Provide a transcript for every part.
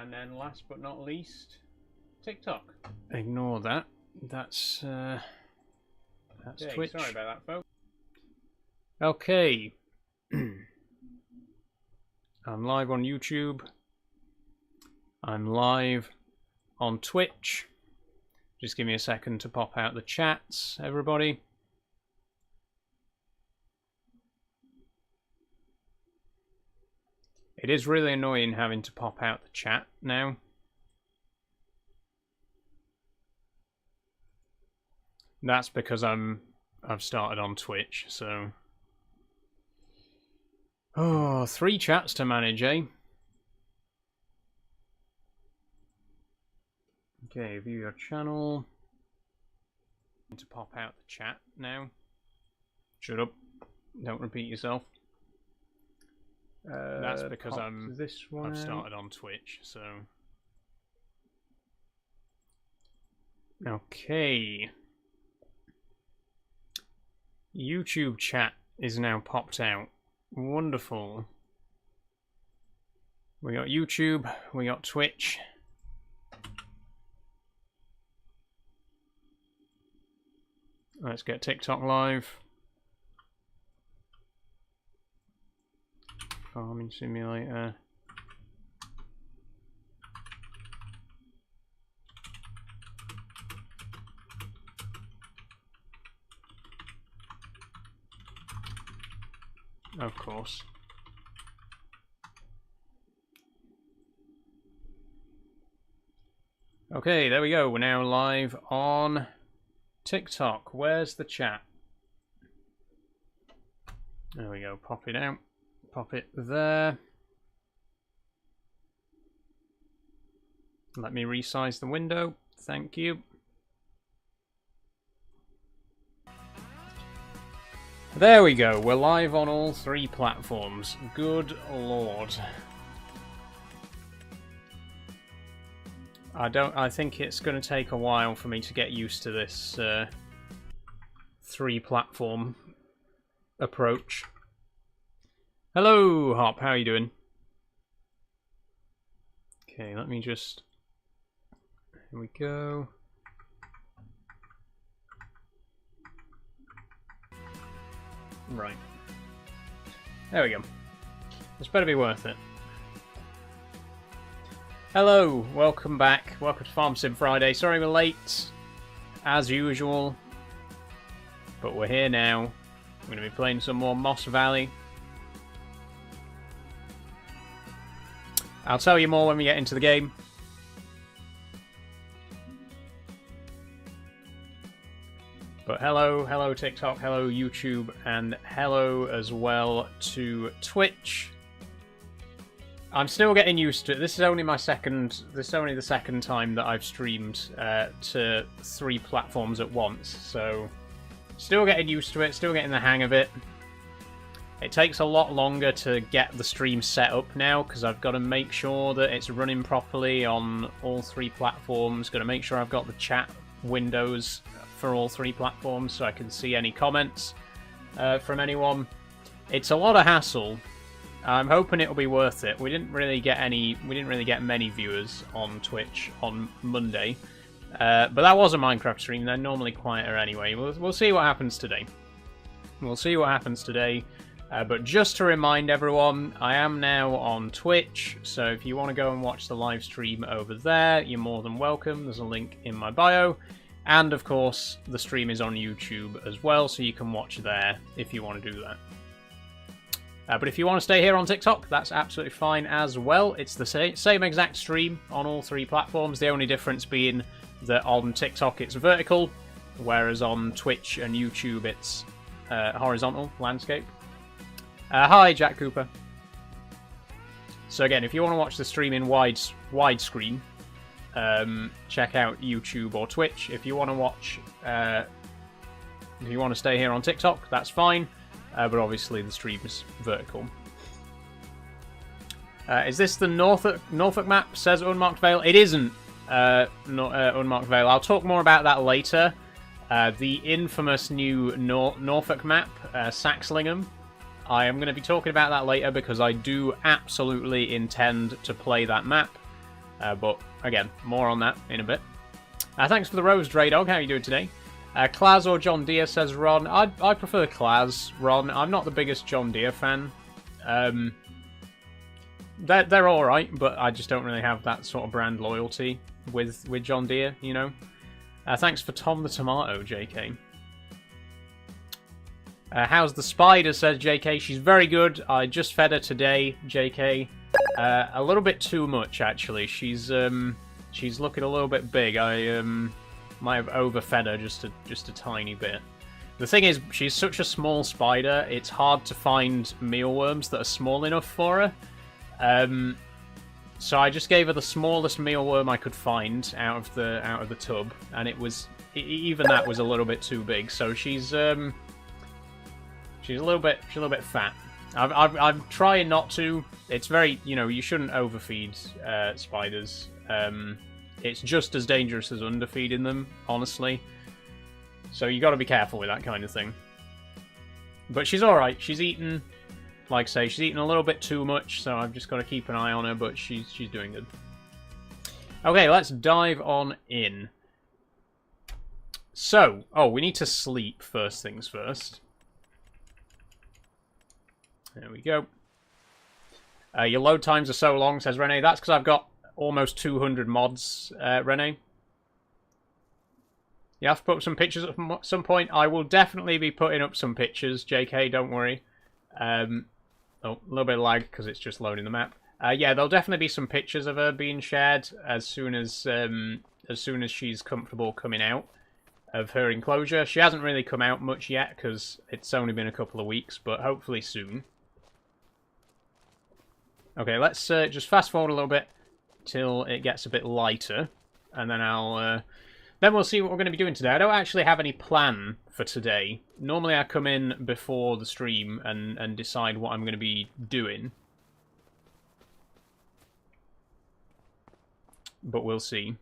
And then last but not least, TikTok. Ignore that. That's okay, Twitch. Sorry about that, folks. Okay. I'm live on YouTube. I'm live on Twitch. Just give me a second to pop out the chats, everybody. It is really annoying having to pop out the chat now. That's because I've started on Twitch, so... Oh, 3 chats to manage, eh? Okay, view your channel. To pop out the chat now. Shut up. Don't repeat yourself. That's because I've started on Twitch, so... Okay. YouTube chat is now popped out. Wonderful. We got YouTube, we got Twitch. Let's get TikTok live. Farming simulator. Of course. Okay, there we go. We're now live on TikTok. Where's the chat? There we go. Pop it out. Pop it there. Let me resize the window. Thank you. There we go. We're live on all 3 platforms. Good lord. I think it's going to take a while for me to get used to this 3 platform approach. Hello, Hop. How are you doing? Okay, let me just... Here we go. Right. There we go. This better be worth it. Hello, welcome back. Welcome to Farm Sim Friday. Sorry we're late, as usual. But we're here now. We're going to be playing some more Moss Valley. I'll tell you more when we get into the game. But hello TikTok, hello YouTube, and hello as well to Twitch. I'm still getting used to it. This is only the second time that I've streamed to 3 platforms at once, so still getting used to it, still getting the hang of it. It takes a lot longer to get the stream set up now, because I've got to make sure that it's running properly on all 3 platforms. Got to make sure I've got the chat windows for all 3 platforms so I can see any comments from anyone. It's a lot of hassle. I'm hoping it'll be worth it. We didn't really get many viewers on Twitch on Monday, but that was a Minecraft stream. They're normally quieter anyway. We'll see what happens today. We'll see what happens today. But just to remind everyone, I am now on Twitch, so if you want to go and watch the live stream over there, you're more than welcome. There's a link in my bio. And of course, the stream is on YouTube as well, so you can watch there if you want to do that. But if you want to stay here on TikTok, that's absolutely fine as well. It's the same exact stream on all 3 platforms, the only difference being that on TikTok it's vertical, whereas on Twitch and YouTube it's horizontal landscape. Hi, Jack Cooper. So again, if you want to watch the stream in widescreen, check out YouTube or Twitch. If you want to watch, if you want to stay here on TikTok, that's fine. But obviously the stream's vertical. Is this the Norfolk map? Says Unmarked Vale. It isn't Unmarked Vale. I'll talk more about that later. The infamous new Norfolk map, Saxlingham. I am going to be talking about that later because I do absolutely intend to play that map. But again, more on that in a bit. Thanks for the rose, Dre Dog. How are you doing today? Claz or John Deere, says Ron. I prefer Claz, Ron. I'm not the biggest John Deere fan. They're alright, but I just don't really have that sort of brand loyalty with John Deere, you know. Thanks for Tom the Tomato, JK. How's the spider, says JK. She's very good. I just fed her today, JK. A little bit too much, actually. She's looking a little bit big. I might have overfed her just a tiny bit. The thing is, she's such a small spider, it's hard to find mealworms that are small enough for her. So I just gave her the smallest mealworm I could find out of the tub, and even that was a little bit too big. So she's a little bit fat. I'm trying not to. It's very, you shouldn't overfeed spiders. It's just as dangerous as underfeeding them, honestly. So you got to be careful with that kind of thing. But she's all right. She's eaten, like I say, she's eaten a little bit too much, so I've just got to keep an eye on her. But she's doing good. Okay, let's dive on in. So, we need to sleep first things first. There we go. Your load times are so long, says Rene. That's because I've got almost 200 mods, Rene. You have to put up some pictures at some point. I will definitely be putting up some pictures, JK, don't worry. A little bit of lag because it's just loading the map. Yeah, there'll definitely be some pictures of her being shared as soon as she's comfortable coming out of her enclosure. She hasn't really come out much yet because it's only been a couple of weeks, but hopefully soon. Okay, let's just fast forward a little bit till it gets a bit lighter, and then then we'll see what we're going to be doing today. I don't actually have any plan for today. Normally I come in before the stream and decide what I'm going to be doing. But we'll see.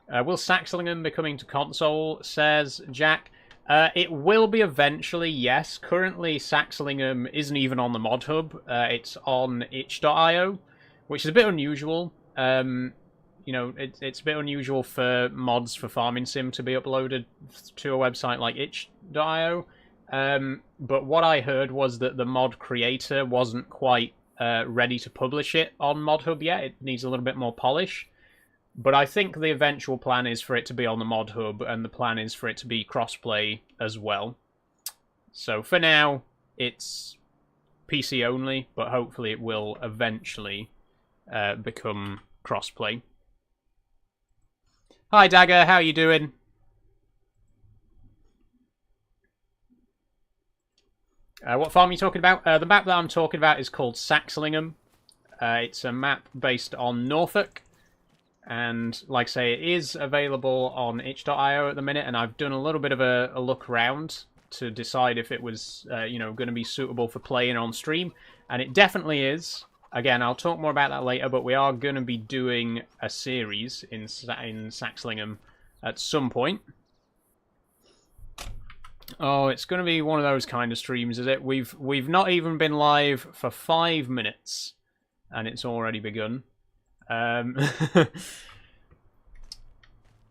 Will Saxlingham be coming to console, says Jack. It will be eventually, yes. Currently, Saxlingham isn't even on the mod hub. It's on itch.io, which is a bit unusual. It's a bit unusual for mods for Farming Sim to be uploaded to a website like itch.io. But what I heard was that the mod creator wasn't quite ready to publish it on mod hub yet. It needs a little bit more polish. But I think the eventual plan is for it to be on the mod hub, and the plan is for it to be crossplay as well. So for now, it's PC only, but hopefully it will eventually become crossplay. Hi Dagger, how you doing? What farm are you talking about? The map that I'm talking about is called Saxlingham. It's a map based on Norfolk. And, like I say, it is available on itch.io at the minute, and I've done a little bit of a look around to decide if it was, going to be suitable for playing on stream. And it definitely is. Again, I'll talk more about that later, but we are going to be doing a series in Saxlingham at some point. Oh, it's going to be one of those kind of streams, is it? We've not even been live for 5 minutes, and it's already begun.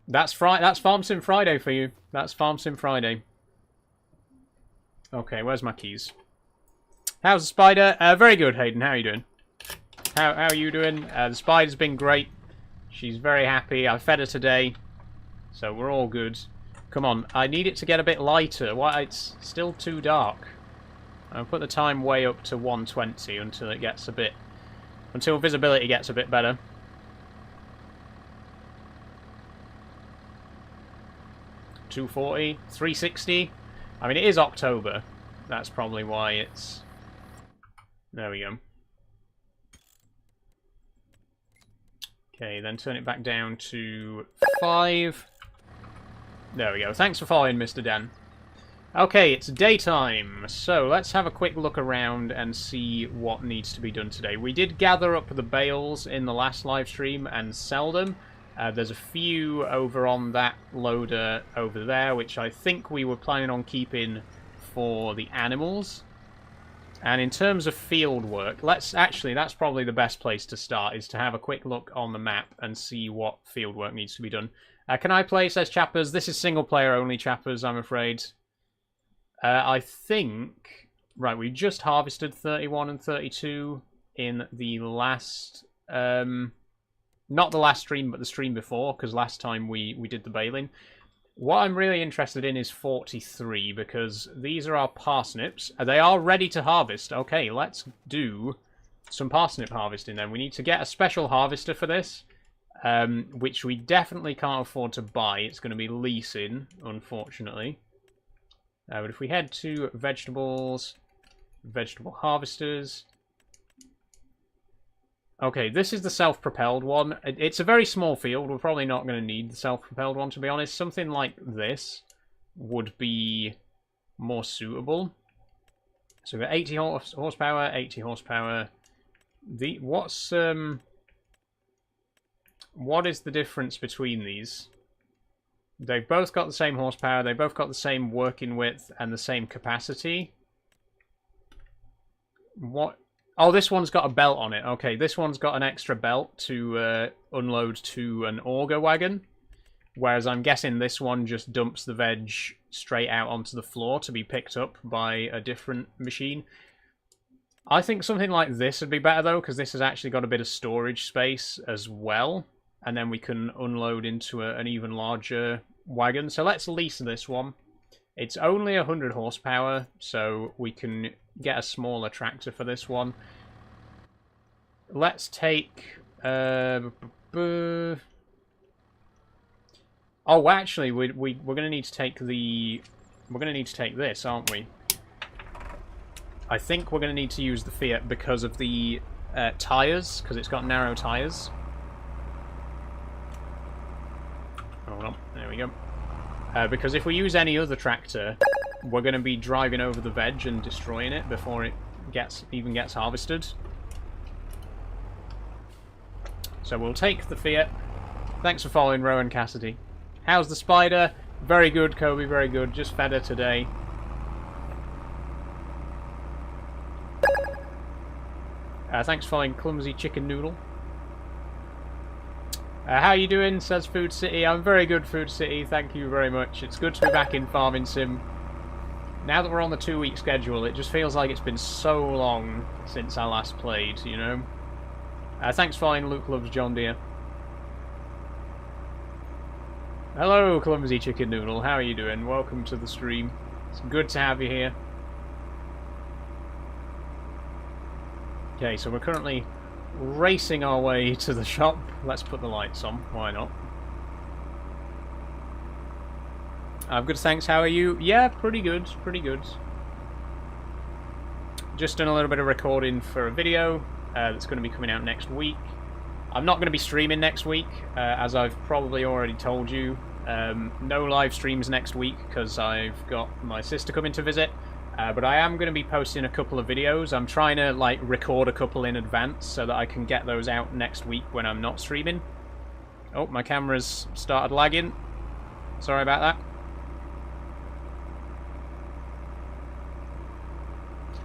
That's Farm Sim Friday for you. That's Farm Sim Friday. Okay, where's my keys? How's the spider? Very good, Hayden. How are you doing? How are you doing? The spider's been great. She's very happy. I fed her today, so we're all good. Come on, I need it to get a bit lighter. Why? It's still too dark. I'll put the time way up to 120 until it gets a bit. Until visibility gets a bit better. $240, $360. I mean, it is October. That's probably why it's... There we go. Okay, then turn it back down to 5. There we go. Thanks for following, Mr. Dan. Okay, it's daytime, so let's have a quick look around and see what needs to be done today. We did gather up the bales in the last live stream and sell them. There's a few over on that loader over there, which I think we were planning on keeping for the animals. And in terms of field work, that's probably the best place to start, is to have a quick look on the map and see what field work needs to be done. Can I play, says Chappers? This is single player only, Chappers, I'm afraid. I think... Right, we just harvested 31 and 32 in the last... not the last stream, but the stream before, because last time we did the baling. What I'm really interested in is 43, because these are our parsnips. They are ready to harvest. Okay, let's do some parsnip harvesting then. We need to get a special harvester for this, which we definitely can't afford to buy. It's going to be leasing, unfortunately. But if we head to vegetables, vegetable harvesters... Okay, this is the self-propelled one. It's a very small field. We're probably not going to need the self-propelled one, to be honest. Something like this would be more suitable. So we've got 80 horsepower, 80 horsepower. What is the difference between these? They've both got the same horsepower. They've both got the same working width and the same capacity. What... Oh, this one's got a belt on it. Okay, this one's got an extra belt to unload to an auger wagon. Whereas I'm guessing this one just dumps the veg straight out onto the floor to be picked up by a different machine. I think something like this would be better, though, because this has actually got a bit of storage space as well. And then we can unload into an even larger wagon. So let's lease this one. It's only 100 horsepower, so we can get a smaller tractor for this one. Let's take... Oh, actually, we're going to need to take the... We're going to need to take this, aren't we? I think we're going to need to use the Fiat because of the tyres, because it's got narrow tyres. Hold on, there we go. Because if we use any other tractor, we're going to be driving over the veg and destroying it before it even gets harvested. So we'll take the Fiat. Thanks for following, Rowan Cassidy. How's the spider? Very good, Kobe, very good. Just fed her today. Thanks for following, Clumsy Chicken Noodle. How you doing, says Food City. I'm very good, Food City. Thank you very much. It's good to be back in Farming Sim. Now that we're on the 2-week schedule, it just feels like it's been so long since I last played, you know? Thanks for following, Luke Loves John Deere. Hello, Clumsy Chicken Noodle. How are you doing? Welcome to the stream. It's good to have you here. Okay, so we're currently racing our way to the shop. Let's put the lights on. Why not? I'm good, thanks. How are you? Yeah, pretty good. Pretty good. Just done a little bit of recording for a video that's going to be coming out next week. I'm not going to be streaming next week, as I've probably already told you. No live streams next week because I've got my sister coming to visit. But I am going to be posting a couple of videos. I'm trying to like record a couple in advance so that I can get those out next week when I'm not streaming. Oh, my camera's started lagging. Sorry about that.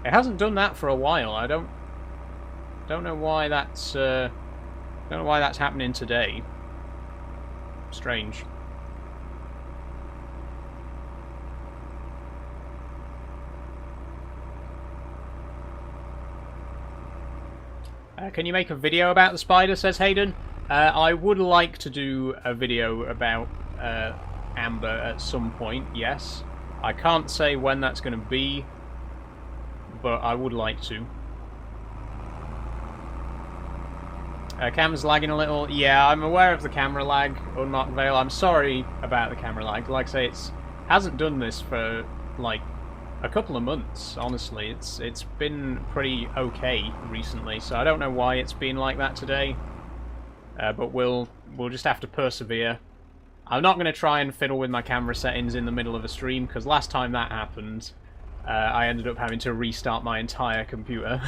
It hasn't done that for a while. I don't know why that's happening today. Strange. Can you make a video about the spider, says Hayden? I would like to do a video about Amber at some point, yes. I can't say when that's going to be, but I would like to. Cam's lagging a little. Yeah, I'm aware of the camera lag, Unmarked Veil. I'm sorry about the camera lag. Like I say, it hasn't done this for, like, a couple of months, honestly. It's been pretty okay recently, so I don't know why it's been like that today. But we'll just have to persevere. I'm not going to try and fiddle with my camera settings in the middle of a stream, because last time that happened, I ended up having to restart my entire computer.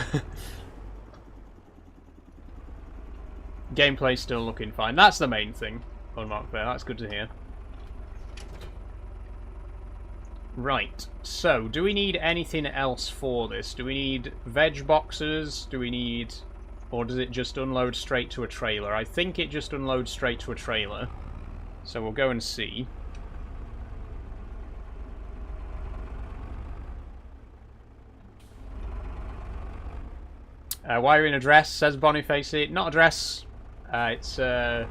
Gameplay's still looking fine. That's the main thing, Unmarked Veil. That's good to hear. Right, so do we need anything else for this? Do we need veg boxes? Do we need... Or does it just unload straight to a trailer? I think it just unloads straight to a trailer. So we'll go and see. Why are you in a dress? Says Boniface. Not a dress. It's I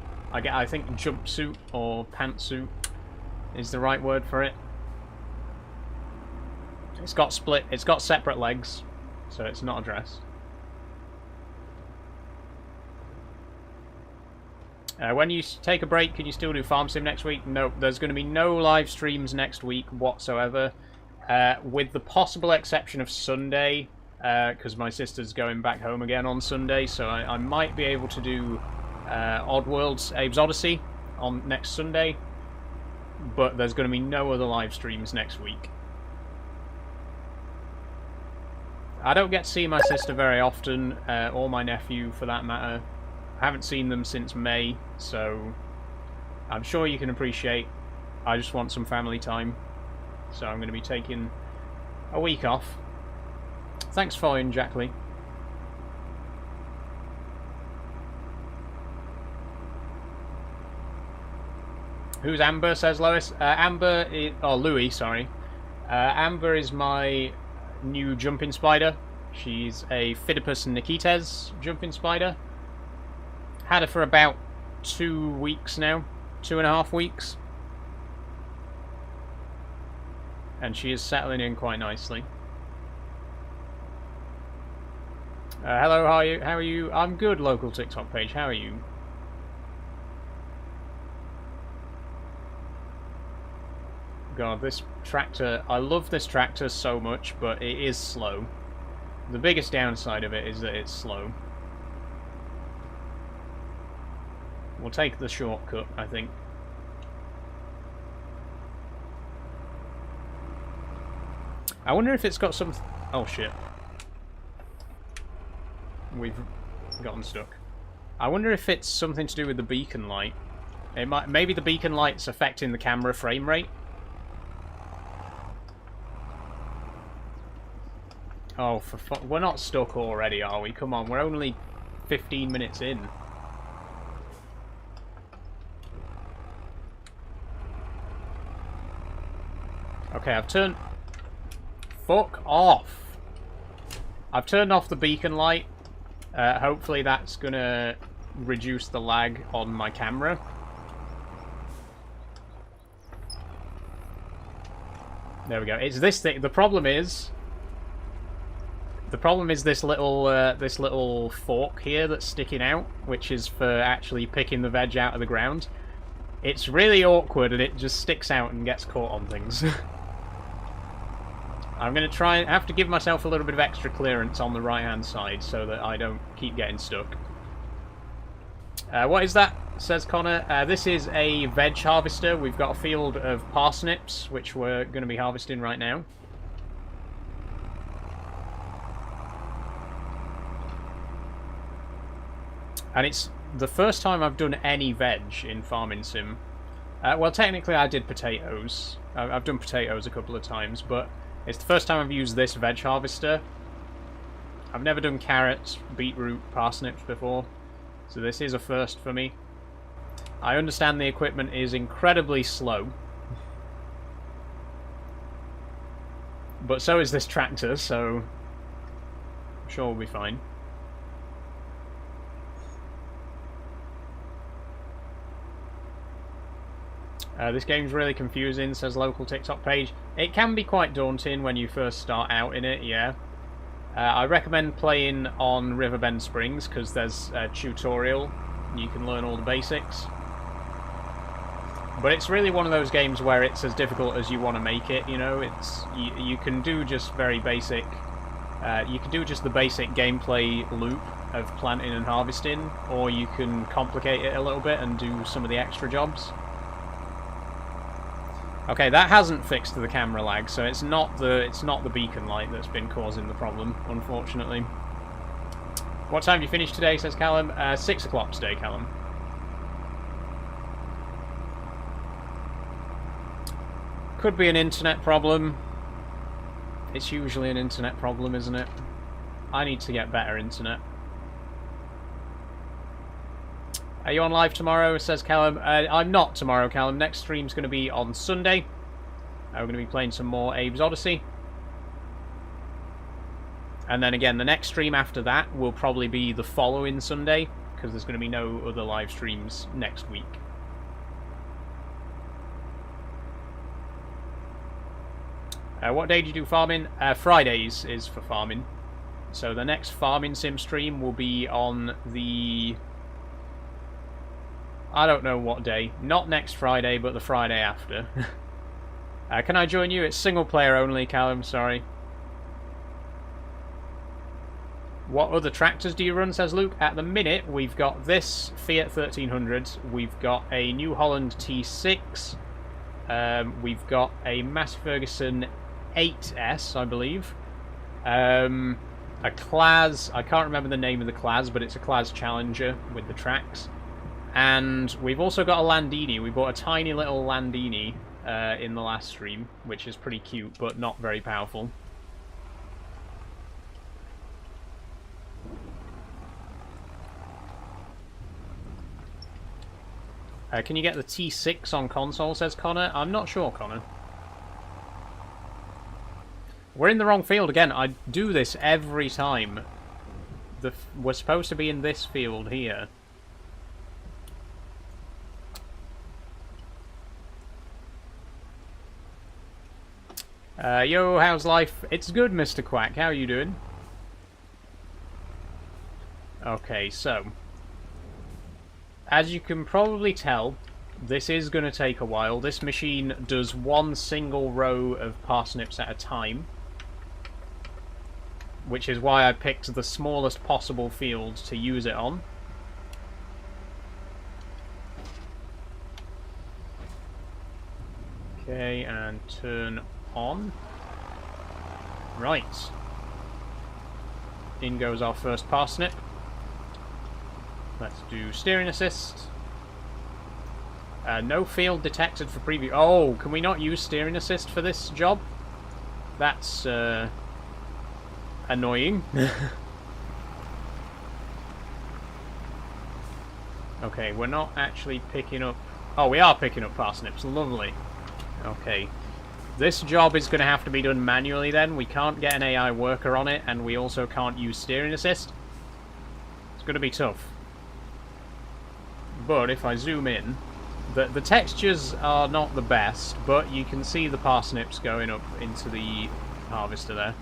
think jumpsuit or pantsuit is the right word for it. It's got separate legs, so it's not a dress. When you take a break, can you still do Farm Sim next week? No, there's going to be no live streams next week whatsoever, with the possible exception of Sunday, because my sister's going back home again on Sunday, so I might be able to do Oddworld's Abe's Odyssey on next Sunday, but there's going to be no other live streams next week. I don't get to see my sister very often, or my nephew for that matter. I haven't seen them since May, so I'm sure you can appreciate I just want some family time. So I'm going to be taking a week off. Thanks for following, Jack Lee. Who's Amber, says Lois. Amber is... Oh, Louis, sorry. Amber is my new jumping spider. She's a Phidippus Nikites jumping spider. Had her for about 2 weeks now. 2.5 weeks. And she is settling in quite nicely. Hello, how are you? I'm good, local TikTok page. How are you? God, this tractor... I love this tractor so much, but it is slow. The biggest downside of it is that it's slow. We'll take the shortcut, I think. I wonder if it's got some... Oh, shit. We've gotten stuck. I wonder if it's something to do with the beacon light. It might... Maybe the beacon light's affecting the camera frame rate. Oh, for fuck... We're not stuck already, are we? Come on, we're only 15 minutes in. Okay, I've turned... Fuck off! I've turned off the beacon light. Hopefully that's gonna reduce the lag on my camera. There we go. It's this thing. The problem is this little fork here that's sticking out, which is for actually picking the veg out of the ground. It's really awkward and it just sticks out and gets caught on things. I'm going to have to give myself a little bit of extra clearance on the right-hand side so that I don't keep getting stuck. What is that? Says Connor. This is a veg harvester. We've got a field of parsnips, which we're going to be harvesting right now. And it's the first time I've done any veg in Farming Sim. Well, technically I did potatoes. I've done potatoes a couple of times, but it's the first time I've used this veg harvester. I've never done carrots, beetroot, parsnips before, so this is a first for me. I understand the equipment is incredibly slow, but so is this tractor, so I'm sure we'll be fine. This game's really confusing, says local TikTok page. It can be quite daunting when you first start out in it, yeah. I recommend playing on Riverbend Springs because there's a tutorial and you can learn all the basics. But it's really one of those games where it's as difficult as you want to make it, you know. You can do just very basic... you can do just the basic gameplay loop of planting and harvesting, or you can complicate it a little bit and do some of the extra jobs. Okay, that hasn't fixed the camera lag, so it's not the beacon light that's been causing the problem, unfortunately. What time do you finish today, says Callum? 6 o'clock today, Callum. Could be an internet problem. It's usually an internet problem, isn't it? I need to get better internet. Are you on live tomorrow, says Callum? I'm not tomorrow, Callum. Next stream's going to be on Sunday. We're going to be playing some more Abe's Odyssey. And then again, the next stream after that will probably be the following Sunday, because there's going to be no other live streams next week. What day do you do farming? Fridays is for farming. So the next farming sim stream will be on the... I don't know what day. Not next Friday, but the Friday after. Can I join you? It's single player only, Callum, sorry. What other tractors do you run, says Luke? At the minute, we've got this Fiat 1300. We've got a New Holland T6. We've got a Massey Ferguson 8S, I believe. A Claas, I can't remember the name of the Claas, but it's a Claas Challenger with the tracks. And we've also got a Landini. We bought a tiny little Landini in the last stream, which is pretty cute, but not very powerful. Can you get the T6 on console, says Connor? I'm not sure, Connor. We're in the wrong field again. I do this every time. We're supposed to be in this field here. Yo, how's life? It's good, Mr. Quack. How are you doing? Okay, so... as you can probably tell, this is going to take a while. This machine does one single row of parsnips at a time. Which is why I picked the smallest possible field to use it on. Okay, and turn on. Right. In goes our first parsnip. Let's do steering assist. No field detected for preview. Oh, can we not use steering assist for this job? That's annoying. Okay, we're not actually picking up... oh, we are picking up parsnips. Lovely. Okay. This job is going to have to be done manually then. We can't get an AI worker on it, and we also can't use steering assist. It's going to be tough. But if I zoom in, the textures are not the best, but you can see the parsnips going up into the harvester there.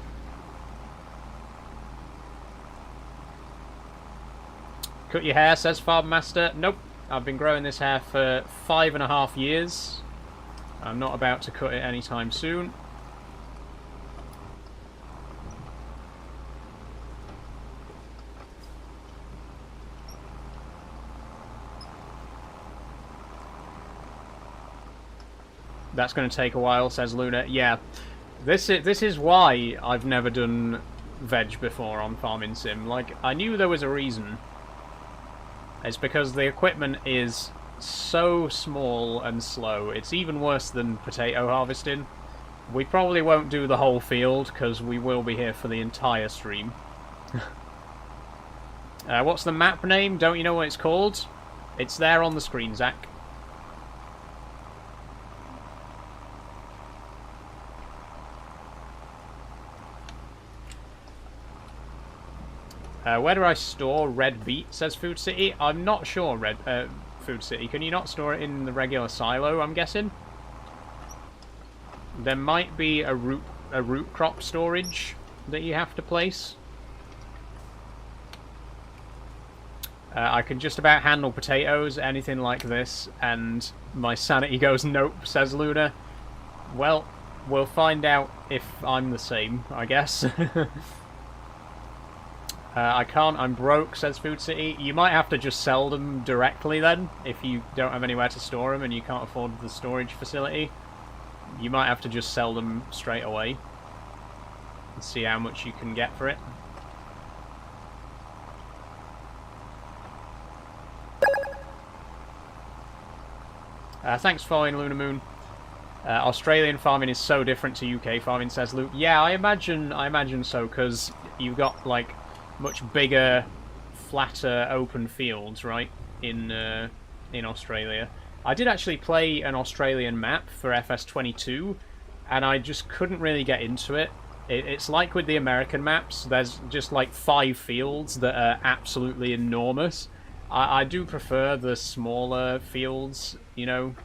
Cut your hair, says Farm Master. Nope, I've been growing this hair for 5.5 years. I'm not about to cut it anytime soon. That's going to take a while, says Luna. Yeah, this is why I've never done veg before on Farming Sim. Like, I knew there was a reason. It's because the equipment is so small and slow. It's even worse than potato harvesting. We probably won't do the whole field, because we will be here for the entire stream. What's the map name? Don't you know what it's called? It's there on the screen, Zach. Where do I store red beet, says Food City? I'm not sure, Food City. Can you not store it in the regular silo, I'm guessing? There might be a root crop storage that you have to place. I can just about handle potatoes, anything like this, and my sanity goes nope, says Luna. Well, we'll find out if I'm the same, I guess. I can't, I'm broke, says Food City. You might have to just sell them directly then, if you don't have anywhere to store them and you can't afford the storage facility. You might have to just sell them straight away and see how much you can get for it. Thanks for following, Luna Moon. Australian farming is so different to UK farming, says Luke. Yeah, I imagine so, because you've got like much bigger, flatter, open fields, right? In Australia. I did actually play an Australian map for FS22, and I just couldn't really get into it. It's like with the American maps. There's just like 5 fields that are absolutely enormous. I do prefer the smaller fields, you know,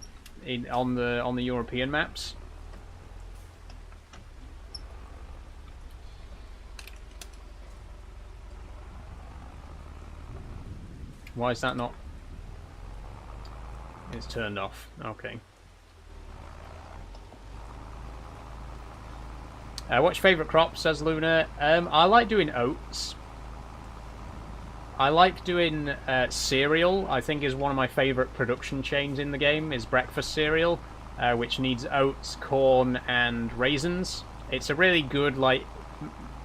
on the European maps. Why is that not? It's turned off. Okay. What's your favourite crop, says Luna? I like doing oats. I like doing cereal. I think is one of my favourite production chains in the game, is breakfast cereal, which needs oats, corn, and raisins. It's a really good, like,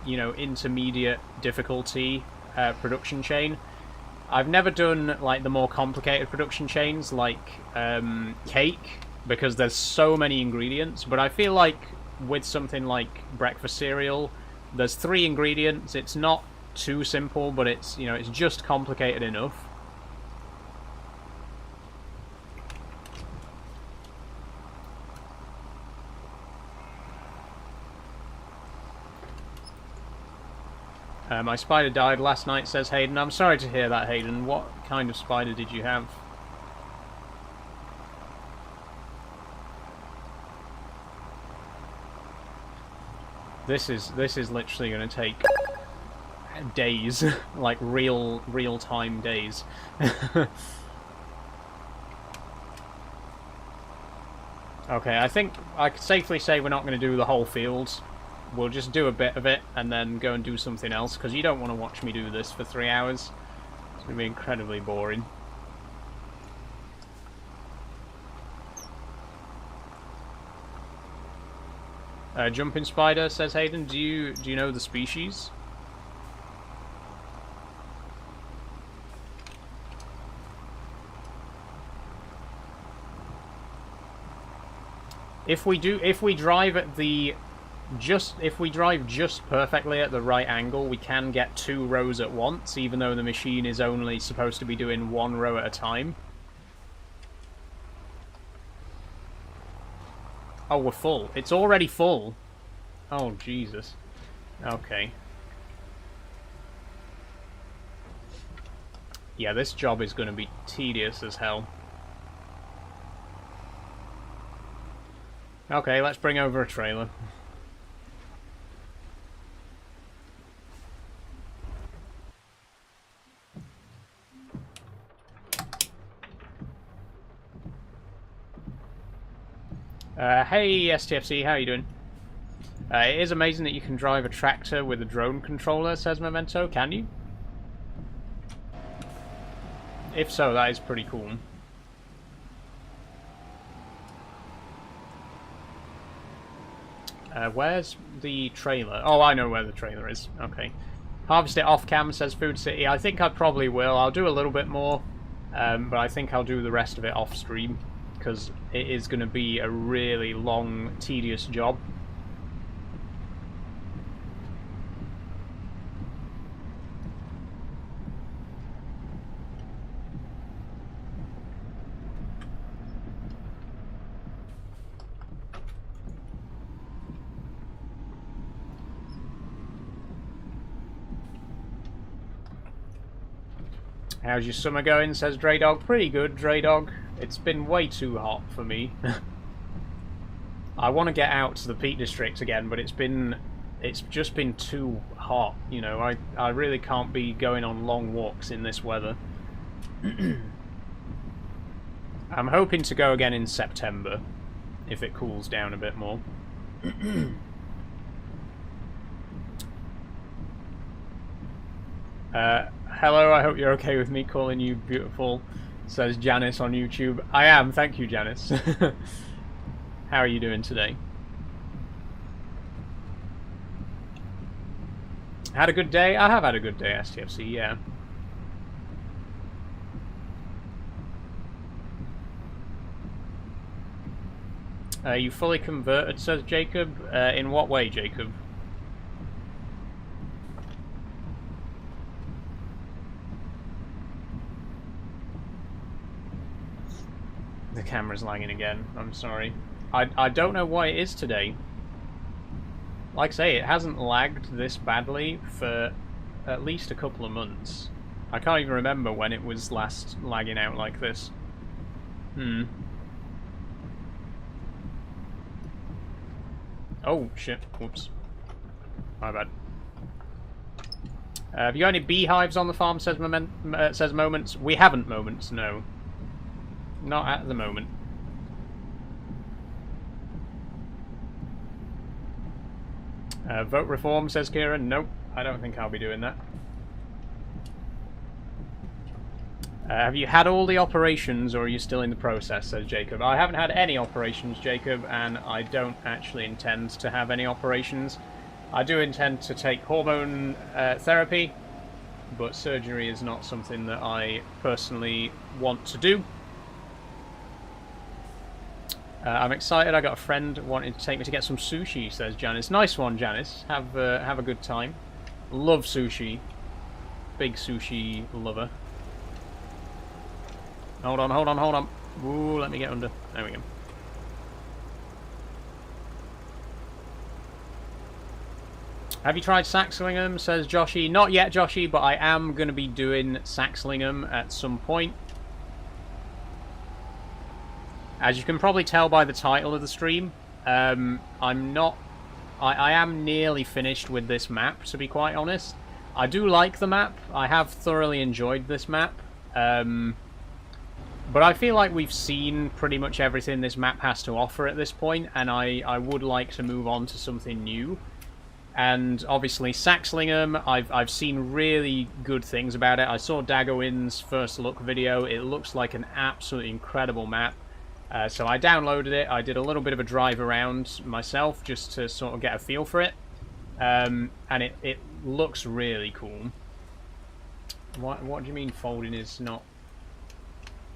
you know, intermediate difficulty production chain. I've never done, like, the more complicated production chains, like cake, because there's so many ingredients, but I feel like with something like breakfast cereal, there's 3 ingredients. It's not too simple, but it's, you know, it's just complicated enough. My spider died last night, says Hayden. I'm sorry to hear that, Hayden. What kind of spider did you have? This is literally going to take days, like real time days. Okay, I think I could safely say we're not going to do the whole field. We'll just do a bit of it and then go and do something else, because you don't want to watch me do this for 3 hours. It's going to be incredibly boring. Jumping spider, says Hayden. Do you know the species? If we drive just perfectly at the right angle, we can get 2 rows at once, even though the machine is only supposed to be doing 1 row at a time. Oh, we're full. It's already full. Oh, Jesus. Okay. Yeah, this job is going to be tedious as hell. Okay, let's bring over a trailer. Hey STFC, how you doing? It is amazing that you can drive a tractor with a drone controller, says Memento. Can you? If so, that is pretty cool. Where's the trailer? Oh, I know where the trailer is. Okay. Harvest it off cam, says Food City. I think I probably will. I'll do a little bit more, but I think I'll do the rest of it off stream, because it is going to be a really long, tedious job. How's your summer going, says Draydog. Pretty good, Draydog. It's been way too hot for me. I want to get out to the Peak District again, but it's just been too hot, you know. I really can't be going on long walks in this weather. I'm hoping to go again in September, if it cools down a bit more. Hello, I hope you're okay with me calling you beautiful, says Janice on YouTube. I am, thank you, Janice. How are you doing today? Had a good day? I have had a good day, STFC, yeah. You fully converted, says Jacob. In what way, Jacob? The camera's lagging again. I'm sorry. I don't know why it is today. Like I say, it hasn't lagged this badly for at least a couple of months. I can't even remember when it was last lagging out like this. Oh, shit. Whoops. My bad. Have you got any beehives on the farm, says Moments? We haven't, Moments, no. Not at the moment. Vote reform, says Kieran. Nope, I don't think I'll be doing that. Have you had all the operations, or are you still in the process, says Jacob. I haven't had any operations, Jacob, and I don't actually intend to have any operations. I do intend to take hormone therapy, but surgery is not something that I personally want to do. I'm excited. I got a friend wanting to take me to get some sushi, says Janice. Nice one, Janice. Have a good time. Love sushi. Big sushi lover. Hold on, hold on, hold on. Ooh, let me get under. There we go. Have you tried Saxlingham, says Joshy. Not yet, Joshy, but I am going to be doing Saxlingham at some point. As you can probably tell by the title of the stream, I am nearly finished with this map, to be quite honest. I do like the map. I have thoroughly enjoyed this map. But I feel like we've seen pretty much everything this map has to offer at this point, and I would like to move on to something new. And obviously Saxlingham, I've seen really good things about it. I saw Daggerwin's first look video. It looks like an absolutely incredible map. So I downloaded it. I did a little bit of a drive around myself just to sort of get a feel for it. And it looks really cool. What do you mean folding is not...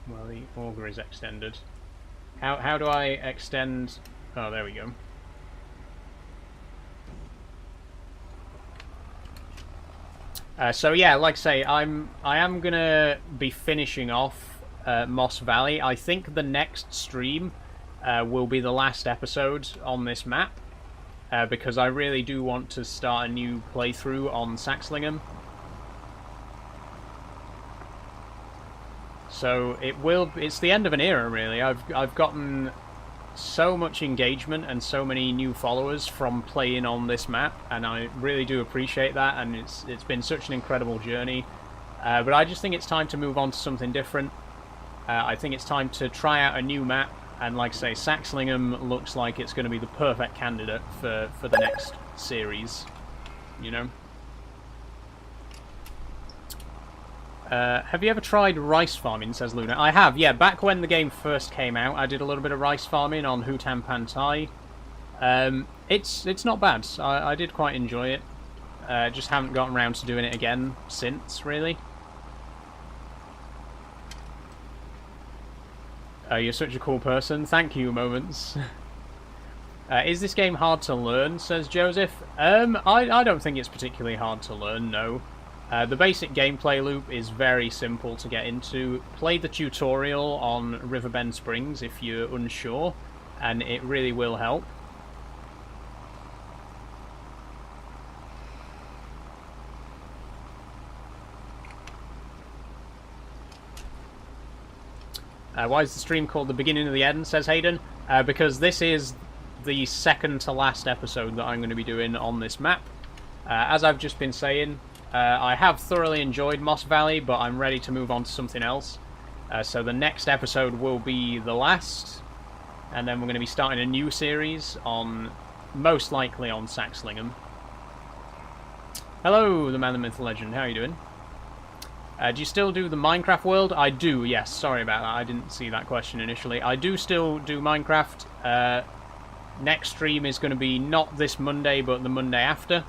Well, the auger is extended. How do I extend... Oh, there we go. So yeah, like I say, I am gonna be finishing off Moss Valley. I think the next stream will be the last episode on this map, because I really do want to start a new playthrough on Saxlingham. So it's the end of an era, really. I've gotten so much engagement and so many new followers from playing on this map, and I really do appreciate that, and it's been such an incredible journey. But I just think it's time to move on to something different. I think it's time to try out a new map, and like I say, Saxlingham looks like it's going to be the perfect candidate for the next series, you know? Have you ever tried rice farming, says Luna. I have, yeah. Back when the game first came out, I did a little bit of rice farming on Hutan Pantai. It's not bad. I did quite enjoy it. Just haven't gotten around to doing it again since, really. You're such a cool person. Thank you, Moments. Is this game hard to learn, says Joseph? I don't think it's particularly hard to learn, no. The basic gameplay loop is very simple to get into. Play the tutorial on Riverbend Springs if you're unsure, and it really will help. Why is the stream called The Beginning of the End, says Hayden? Because this is the second to last episode that I'm going to be doing on this map. As I've just been saying, I have thoroughly enjoyed Moss Valley, but I'm ready to move on to something else. So the next episode will be the last, and then we're going to be starting a new series on, most likely on Saxlingham. Hello, the man, the myth, the legend. How are you doing? Do you still do the Minecraft world? I do, yes. Sorry about that. I didn't see that question initially. I do still do Minecraft. Next stream is going to be not this Monday, but the Monday after.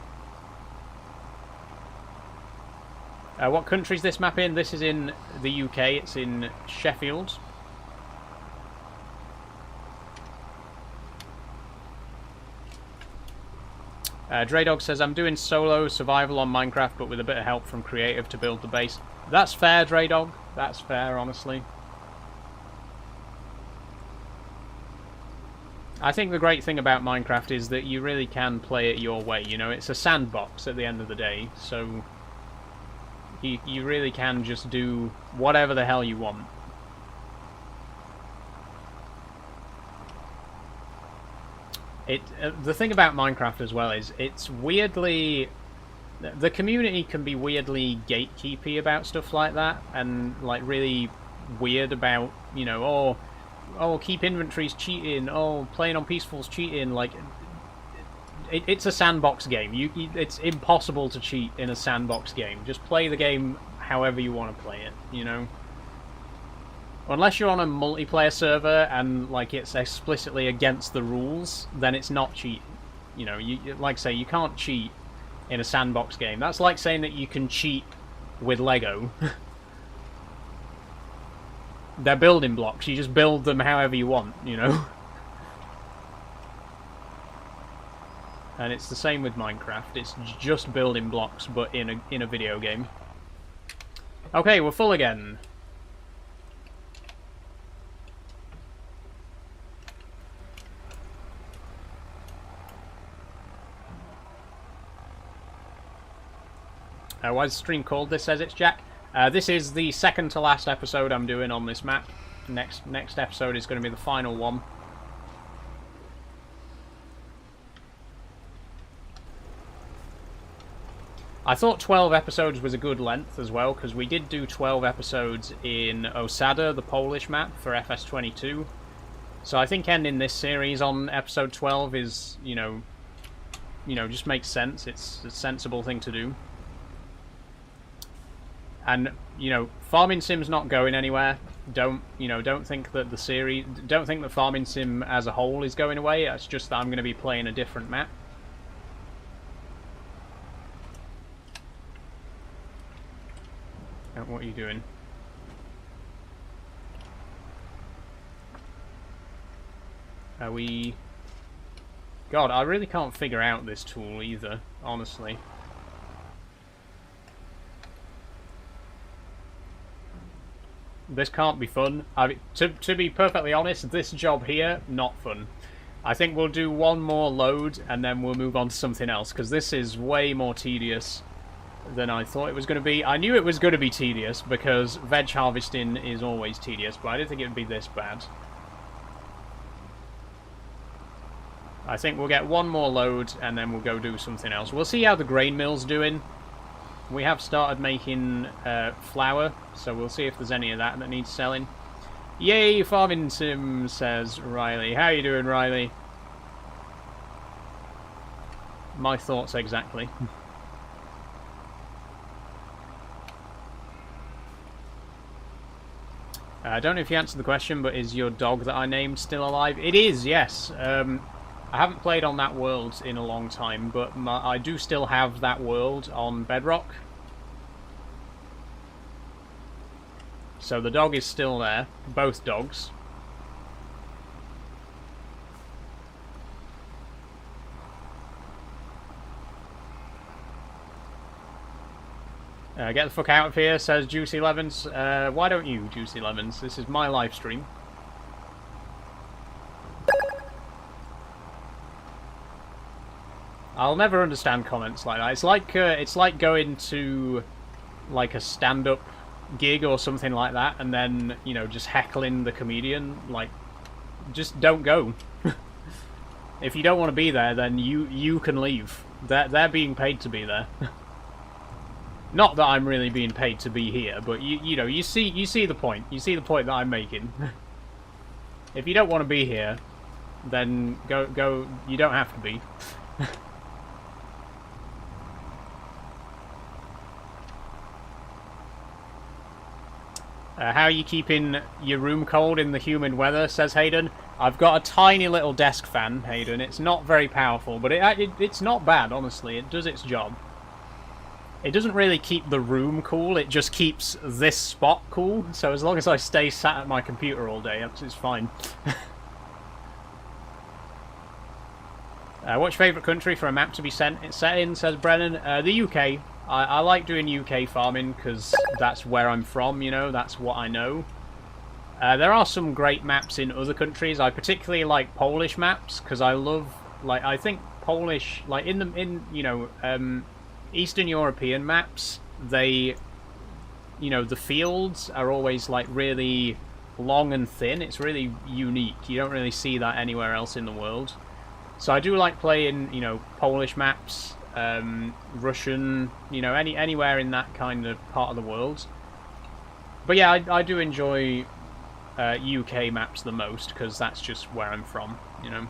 What country is this map in? This is in the UK. It's in Sheffield. Draydog says, I'm doing solo survival on Minecraft, but with a bit of help from creative to build the base. That's fair, Draydog. That's fair, honestly. I think the great thing about Minecraft is that you really can play it your way. You know, it's a sandbox at the end of the day, so you really can just do whatever the hell you want. The thing about Minecraft as well is it's weirdly... The community can be weirdly gatekeepy about stuff like that, and like really weird about, you know, oh, keep inventories cheating, oh, playing on peaceful's cheating. Like, it's a sandbox game. It's impossible to cheat in a sandbox game. Just play the game however you want to play it, you know? Unless you're on a multiplayer server and, like, it's explicitly against the rules, then it's not cheating. You know, like I say, you can't cheat in a sandbox game. That's like saying that you can cheat with Lego. They're building blocks. You just build them however you want, you know? And it's the same with Minecraft. It's just building blocks, but in a video game. Okay, we're full again. Why is the stream called This Says It's Jack? This is the second to last episode I'm doing on this map. Next episode is going to be the final one. I thought 12 episodes was a good length as well, because we did do 12 episodes in Osada, the Polish map, for FS22. So I think ending this series on episode 12 is, you know, just makes sense. It's a sensible thing to do. And, you know, Farming Sim's not going anywhere. Don't think that don't think that Farming Sim as a whole is going away. It's just that I'm going to be playing a different map. What are you doing? Are we... God, I really can't figure out this tool either, honestly. This can't be fun. To be perfectly honest, this job here, not fun. I think we'll do one more load and then we'll move on to something else, because this is way more tedious than I thought it was going to be. I knew it was going to be tedious because veg harvesting is always tedious, but I didn't think it would be this bad. I think we'll get one more load and then we'll go do something else. We'll see how the grain mill's doing. We have started making flour, so we'll see if there's any of that needs selling. Yay, Farming Sim, says Riley. How you doing, Riley? My thoughts exactly. I don't know if you answered the question, but is your dog that I named still alive? It is, yes. I haven't played on that world in a long time, but I do still have that world on Bedrock. So the dog is still there, both dogs. Get the fuck out of here, says Juicy Levens. Why don't you, Juicy Levens? This is my live stream. I'll never understand comments like that. It's like going to like a stand-up gig or something like that, and then, you know, just heckling the comedian. Like, just don't go. If you don't want to be there, then you can leave. They're being paid to be there. Not that I'm really being paid to be here, but you know, you see the point. You see the point that I'm making. If you don't want to be here, then go. You don't have to be. How are you keeping your room cold in the humid weather, says Hayden. I've got a tiny little desk fan, Hayden. It's not very powerful, but it's not bad, honestly. It does its job. It doesn't really keep the room cool, it just keeps this spot cool. So as long as I stay sat at my computer all day, it's fine. What's your favourite country for a map to be set in, says Brennan? The UK. I like doing UK farming because that's where I'm from, you know, that's what I know. There are some great maps in other countries. I particularly like Polish maps because I love, like, I think Polish, like, Eastern European maps, they, you know, the fields are always, like, really long and thin. It's really unique. You don't really see that anywhere else in the world. So I do like playing, you know, Polish maps, Russian, you know, anywhere in that kind of part of the world. But yeah, I do enjoy UK maps the most because that's just where I'm from, you know.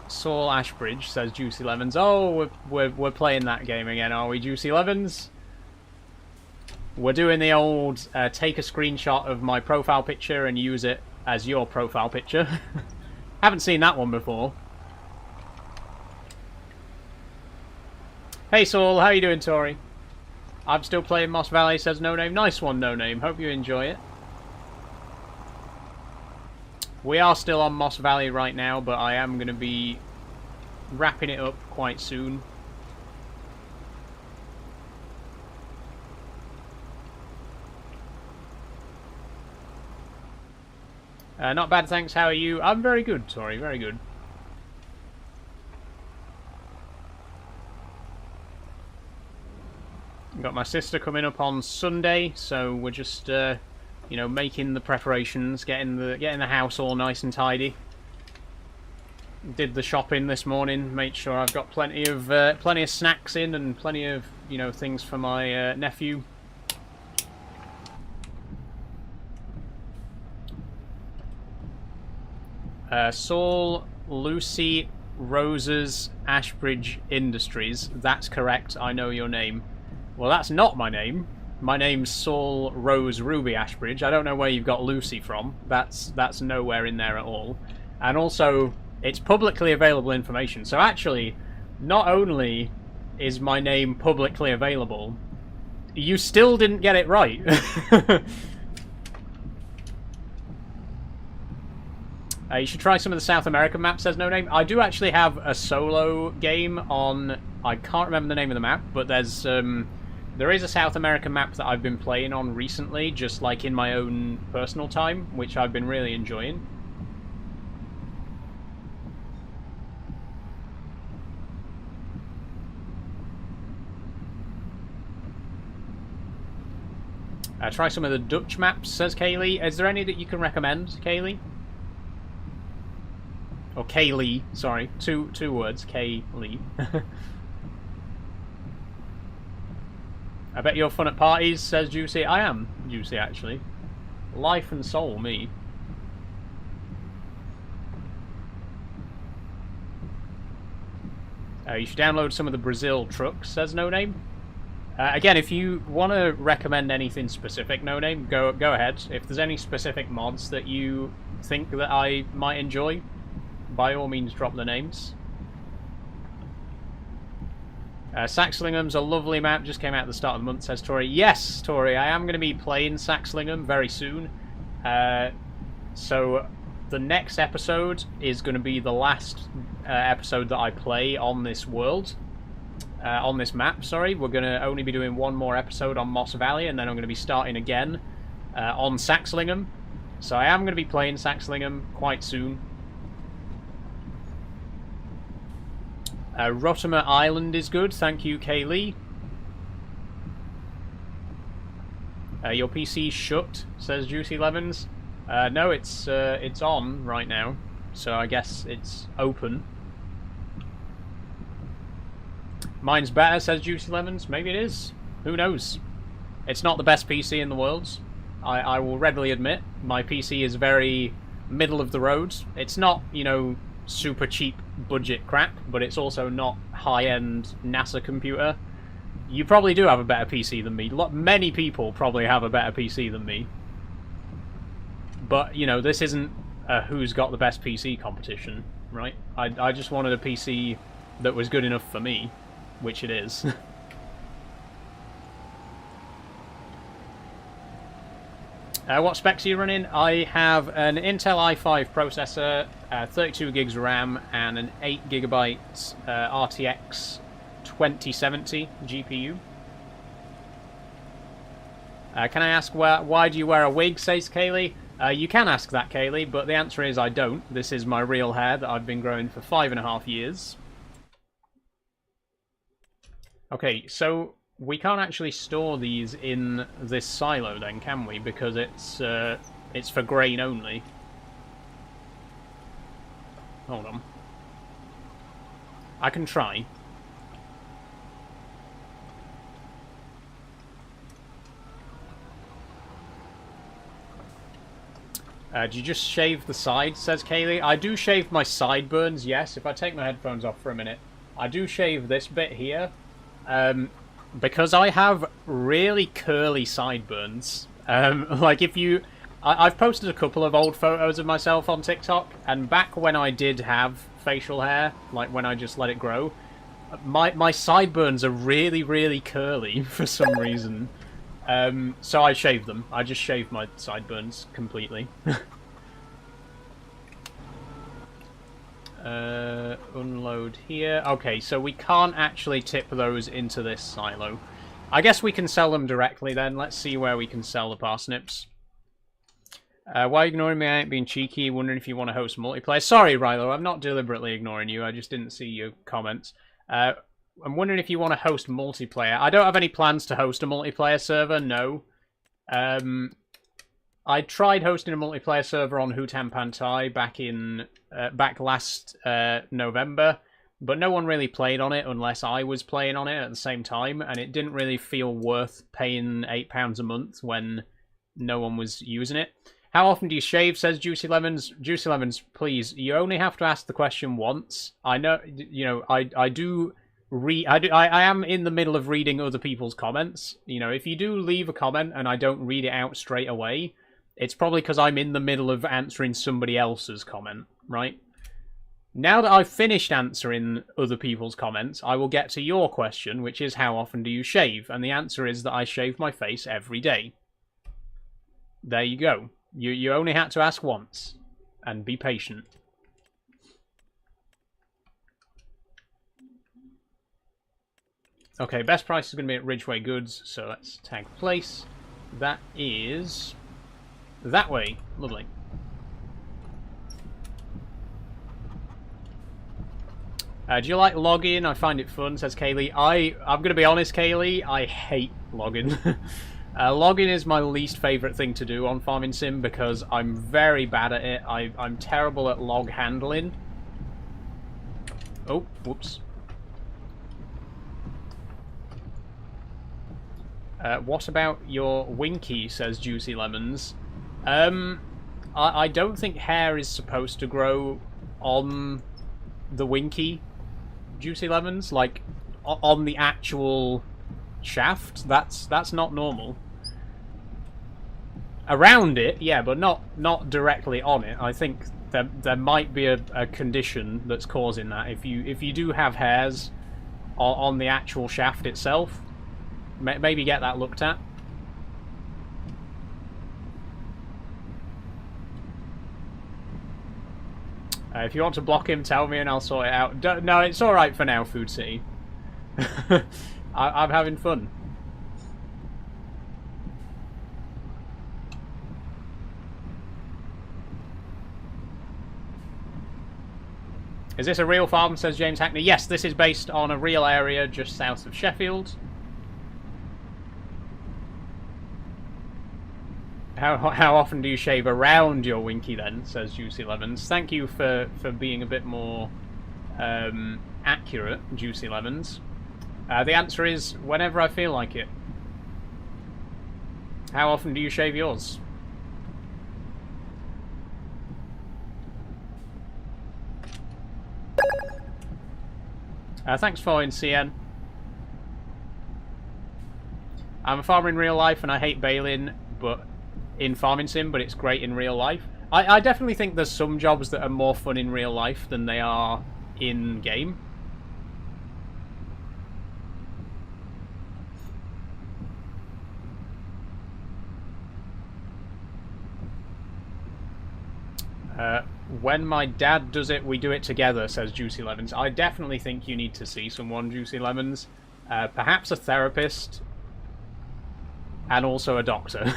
Saul Ashbridge says Juicy Lemons. Oh, we're playing that game again, are we, Juicy Lemons? We're doing the old take a screenshot of my profile picture and use it as your profile picture. Haven't seen that one before. Hey Saul, how you doing, Tori? I'm still playing Moss Valley, says No Name. Nice one, No Name. Hope you enjoy it. We are still on Moss Valley right now, but I am going to be wrapping it up quite soon. Not bad, thanks. How are you? I'm very good, Tori. Very good. Got my sister coming up on Sunday, so we're just, you know, making the preparations, getting the house all nice and tidy. Did the shopping this morning. Made sure I've got plenty of snacks in and plenty of, you know, things for my nephew. Saul Lucy Roses Ashbridge Industries. That's correct. I know your name. Well, that's not my name. My name's Saul Rose Ruby Ashbridge. I don't know where you've got Lucy from. That's nowhere in there at all. And also, it's publicly available information. So actually, not only is my name publicly available, you still didn't get it right. You should try some of the South American maps, says No Name. I do actually have a solo game on... I can't remember the name of the map, but there's... there is a South American map that I've been playing on recently, just like in my own personal time, which I've been really enjoying. Try some of the Dutch maps, says Kaylee. Is there any that you can recommend, Kaylee? Or Kaylee, sorry. Two words, Kaylee. I bet you're fun at parties, says Juicy. I am Juicy, actually. Life and soul, me. You should download some of the Brazil trucks, says No Name. Again, if you want to recommend anything specific, No Name, go ahead. If there's any specific mods that you think that I might enjoy, by all means drop the names. Saxlingham's a lovely map, just came out at the start of the month, says Tori. Yes, Tori, I am going to be playing Saxlingham very soon. So the next episode is going to be the last episode that I play on this world. On this map, sorry. We're going to only be doing one more episode on Moss Valley, and then I'm going to be starting again on Saxlingham. So I am going to be playing Saxlingham quite soon. Rottimer Island is good, thank you, Kaylee. Your PC's shut, says Juicy Lemons. No, it's on right now, so I guess it's open. Mine's better, says Juicy Lemons. Maybe it is. Who knows? It's not the best PC in the world. I will readily admit. My PC is very middle of the road. It's not, you know, super cheap budget crap, but it's also not high-end NASA computer. You probably do have a better PC than me. Many people probably have a better PC than me. But, you know, this isn't a who's got the best PC competition, right? I just wanted a PC that was good enough for me, which it is. What specs are you running? I have an Intel i5 processor, 32 gigs RAM, and an 8 gigabyte RTX 2070 GPU. Can I ask why do you wear a wig, says Kaylee? You can ask that, Kaylee, but the answer is I don't. This is my real hair that I've been growing for 5.5 years. Okay, so we can't actually store these in this silo then, can we? Because it's for grain only. Hold on. I can try. Do you just shave the sides, says Kaylee? I do shave my sideburns, yes. If I take my headphones off for a minute. I do shave this bit here. Because I have really curly sideburns. Like if you... I've posted a couple of old photos of myself on TikTok, and back when I did have facial hair, like when I just let it grow, my sideburns are really, really curly for some reason. So I shave them. I just shave my sideburns completely. Unload here. Okay, so we can't actually tip those into this silo. I guess we can sell them directly then. Let's see where we can sell the parsnips. Why are you ignoring me? I ain't being cheeky. Wondering if you want to host multiplayer. Sorry, Rilo. I'm not deliberately ignoring you. I just didn't see your comments. I'm wondering if you want to host multiplayer. I don't have any plans to host a multiplayer server, no. I tried hosting a multiplayer server on Hutan Pantai back last November, but no one really played on it unless I was playing on it at the same time, and it didn't really feel worth paying £8 a month when no one was using it. How often do you shave, says Juicy Lemons. Juicy Lemons, please, you only have to ask the question once. I know, you know, I am in the middle of reading other people's comments. You know, if you do leave a comment and I don't read it out straight away, it's probably because I'm in the middle of answering somebody else's comment, right? Now that I've finished answering other people's comments, I will get to your question, which is how often do you shave? And the answer is that I shave my face every day. There you go. You only had to ask once. And be patient. Okay, best price is going to be at Ridgeway Goods, so let's tag place. That is... that way. Lovely. Do you like logging? I find it fun, says Kaylee. I'm going to be honest, Kaylee, I hate logging. Logging is my least favourite thing to do on Farming Sim because I'm very bad at it. I'm terrible at log handling. Oh, whoops. What about your Winky, says Juicy Lemons. I don't think hair is supposed to grow on the Winky, Juicy Lemons. Like, on the actual shaft. That's not normal. Around it, yeah, but not directly on it. I think there might be a condition that's causing that. If you do have hairs on the actual shaft itself, maybe get that looked at. If you want to block him, tell me and I'll sort it out. No, it's alright for now, Food City. I'm having fun. Is this a real farm, says James Hackney? Yes, this is based on a real area just south of Sheffield. How often do you shave around your Winky then, says Juicy Lemons. Thank you for being a bit more accurate, Juicy Lemons. The answer is whenever I feel like it. How often do you shave yours? Thanks for following, CN. I'm a farmer in real life and I hate baling, but in Farming Sim, but it's great in real life. I definitely think there's some jobs that are more fun in real life than they are in game. When my dad does it, we do it together, says Juicy Lemons. I definitely think you need to see someone, Juicy Lemons. Perhaps a therapist. And also a doctor.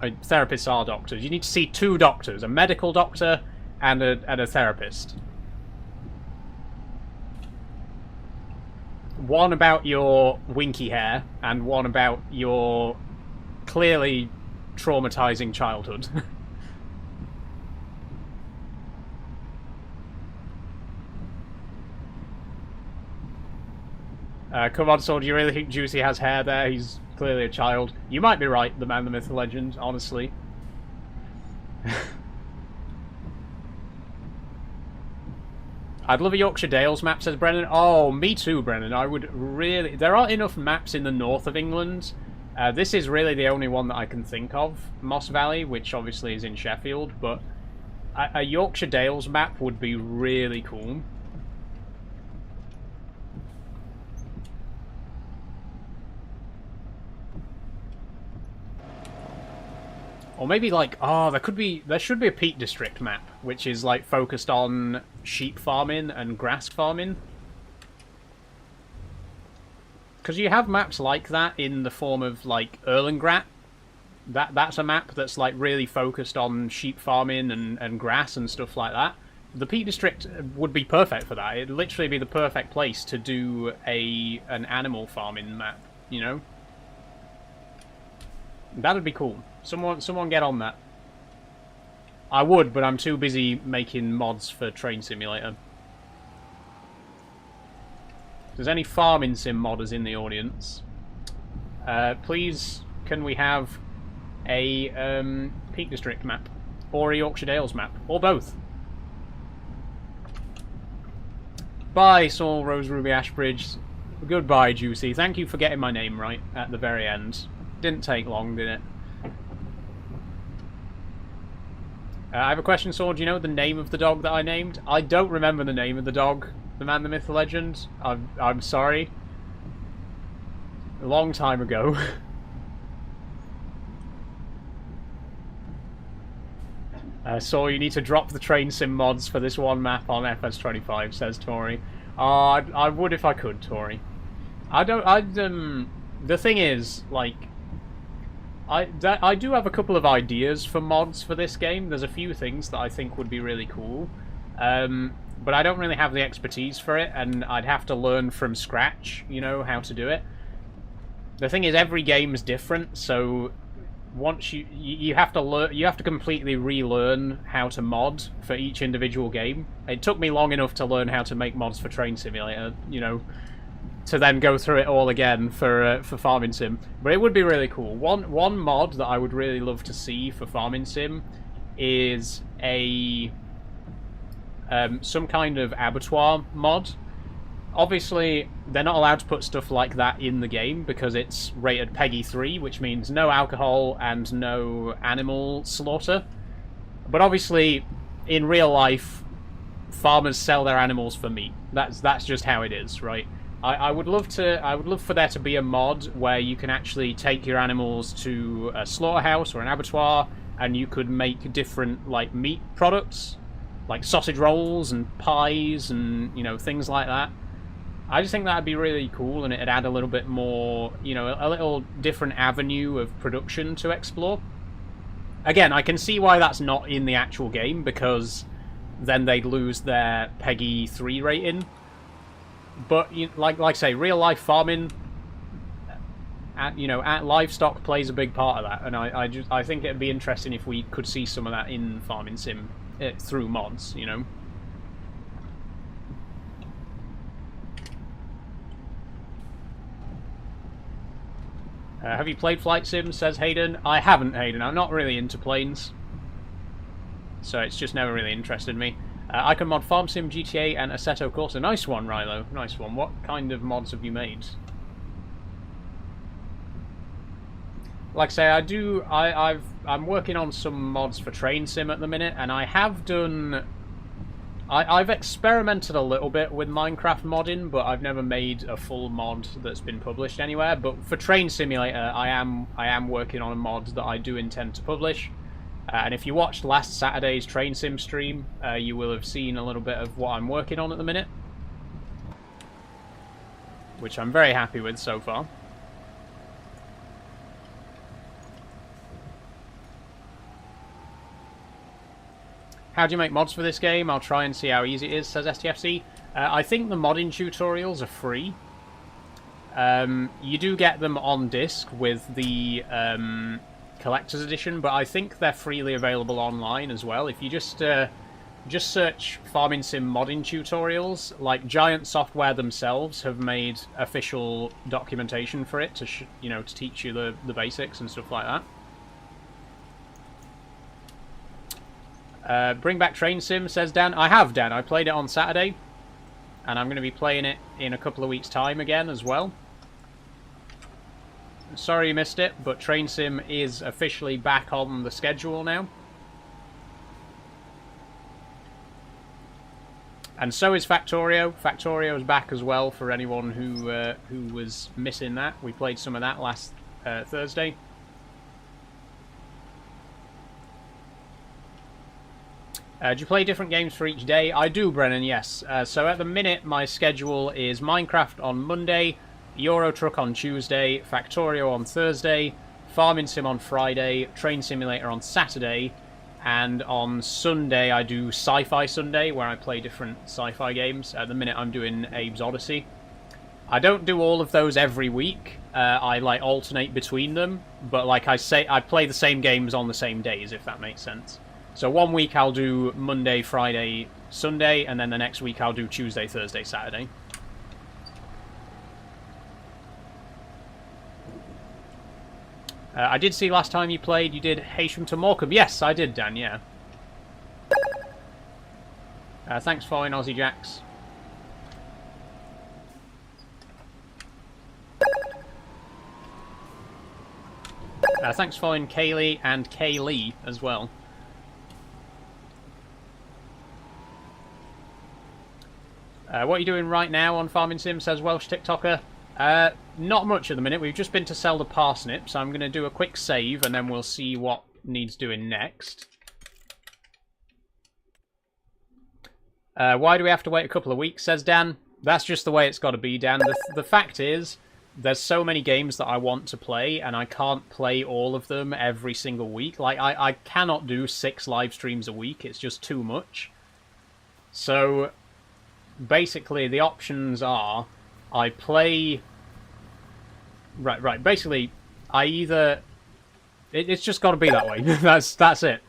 Therapists are doctors. You need to see 2 doctors. A medical doctor and a therapist. One about your winky hair, and one about your clearly traumatizing childhood. Come on, Sword, do you really think Juicy has hair there? He's clearly a child. You might be right, the man, the myth, the legend, honestly. I'd love a Yorkshire Dales map, says Brennan. Oh, me too, Brennan. I would really... There aren't enough maps in the north of England. This is really the only one that I can think of. Moss Valley, which obviously is in Sheffield, but a Yorkshire Dales map would be really cool. Or maybe like, oh, there should be a Peak District map, which is like focused on sheep farming and grass farming. Because you have maps like that in the form of like Erlengrat. That's a map that's like really focused on sheep farming and grass and stuff like that. The Peak District would be perfect for that. It'd literally be the perfect place to do an animal farming map, you know? That'd be cool. Someone get on that. I would, but I'm too busy making mods for Train Simulator. If there's any farming sim modders in the audience, please can we have a Peak District map or a Yorkshire Dales map or both? Bye, Saul Rose Ruby Ashbridge. Goodbye, Juicy. Thank you for getting my name right at the very end. Didn't take long, did it? I have a question, Saul. Do you know the name of the dog that I named? I don't remember the name of the dog. The man, the myth, the legend. I'm sorry. A long time ago. Saul, you need to drop the train sim mods for this one map on FS25, says Tori. I would if I could, Tori. The thing is, like, I do have a couple of ideas for mods for this game. There's a few things that I think would be really cool. But I don't really have the expertise for it, and I'd have to learn from scratch, you know, how to do it. The thing is, every game's different, so once you have to learn, you have to completely relearn how to mod for each individual game. It took me long enough to learn how to make mods for Train Simulator, you know, to then go through it all again for Farming Sim. But it would be really cool. One mod that I would really love to see for Farming Sim is a some kind of abattoir mod. Obviously, they're not allowed to put stuff like that in the game because it's rated PEGI 3, which means no alcohol and no animal slaughter. But obviously, in real life, farmers sell their animals for meat. That's just how it is, right? I would love for there to be a mod where you can actually take your animals to a slaughterhouse or an abattoir, and you could make different like meat products, like sausage rolls and pies and, you know, things like that. I just think that'd be really cool, and it'd add a little bit more, you know, a little different avenue of production to explore. Again, I can see why that's not in the actual game, because then they'd lose their PEGI 3 rating. But like I say, real life farming, livestock plays a big part of that, and I think it'd be interesting if we could see some of that in Farming Sim through mods, you know. Have you played Flight Sim, says Hayden. I haven't, Hayden. I'm not really into planes, so it's just never really interested me. I can mod Farm Sim, GTA, and Assetto Corsa. Nice one, Rilo. Nice one. What kind of mods have you made? Like I say, I'm working on some mods for Train Sim at the minute, and I have done... I've experimented a little bit with Minecraft modding, but I've never made a full mod that's been published anywhere. But for Train Simulator, I am working on a mod that I do intend to publish. And if you watched last Saturday's Train Sim stream, you will have seen a little bit of what I'm working on at the minute, which I'm very happy with so far. How do you make mods for this game? I'll try and see how easy it is, says STFC. I think the modding tutorials are free. You do get them on disc with the collector's edition, but I think they're freely available online as well. If you just search Farming Sim modding tutorials, like Giant Software themselves have made official documentation for it to to teach you the basics and stuff like that. Bring back Train Sim, says Dan. I have, Dan. I played it on Saturday, and I'm going to be playing it in a couple of weeks' time again as well. Sorry you missed it, but Train Sim is officially back on the schedule now. And so is Factorio. Factorio is back as well for anyone who was missing that. We played some of that last Thursday. Do you play different games for each day? I do, Brennan, yes. So at the minute, my schedule is Minecraft on Monday, Euro Truck on Tuesday, Factorio on Thursday, Farming Sim on Friday, Train Simulator on Saturday, and on Sunday I do Sci-Fi Sunday, where I play different sci-fi games. At the minute, I'm doing Abe's Odyssey. I don't do all of those every week. I like alternate between them, but like I say, I play the same games on the same days, if that makes sense. So one week I'll do Monday, Friday, Sunday, and then the next week I'll do Tuesday, Thursday, Saturday. I did see last time you played, you did Hasham to Morecambe. Yes, I did, Dan, yeah. Thanks for following Aussie Jacks. Thanks for following Kaylee and Kaylee as well. What are you doing right now on Farming Sim, says Welsh TikToker? Not much at the minute. We've just been to sell the parsnips. So I'm going to do a quick save and then we'll see what needs doing next. Why do we have to wait a couple of weeks, says Dan? That's just the way it's got to be, Dan. The fact is, there's so many games that I want to play and I can't play all of them every single week. Like, I cannot do 6 live streams a week. It's just too much. So basically, the options are I play... Right. Basically, I either... It's just got to be that way. That's it.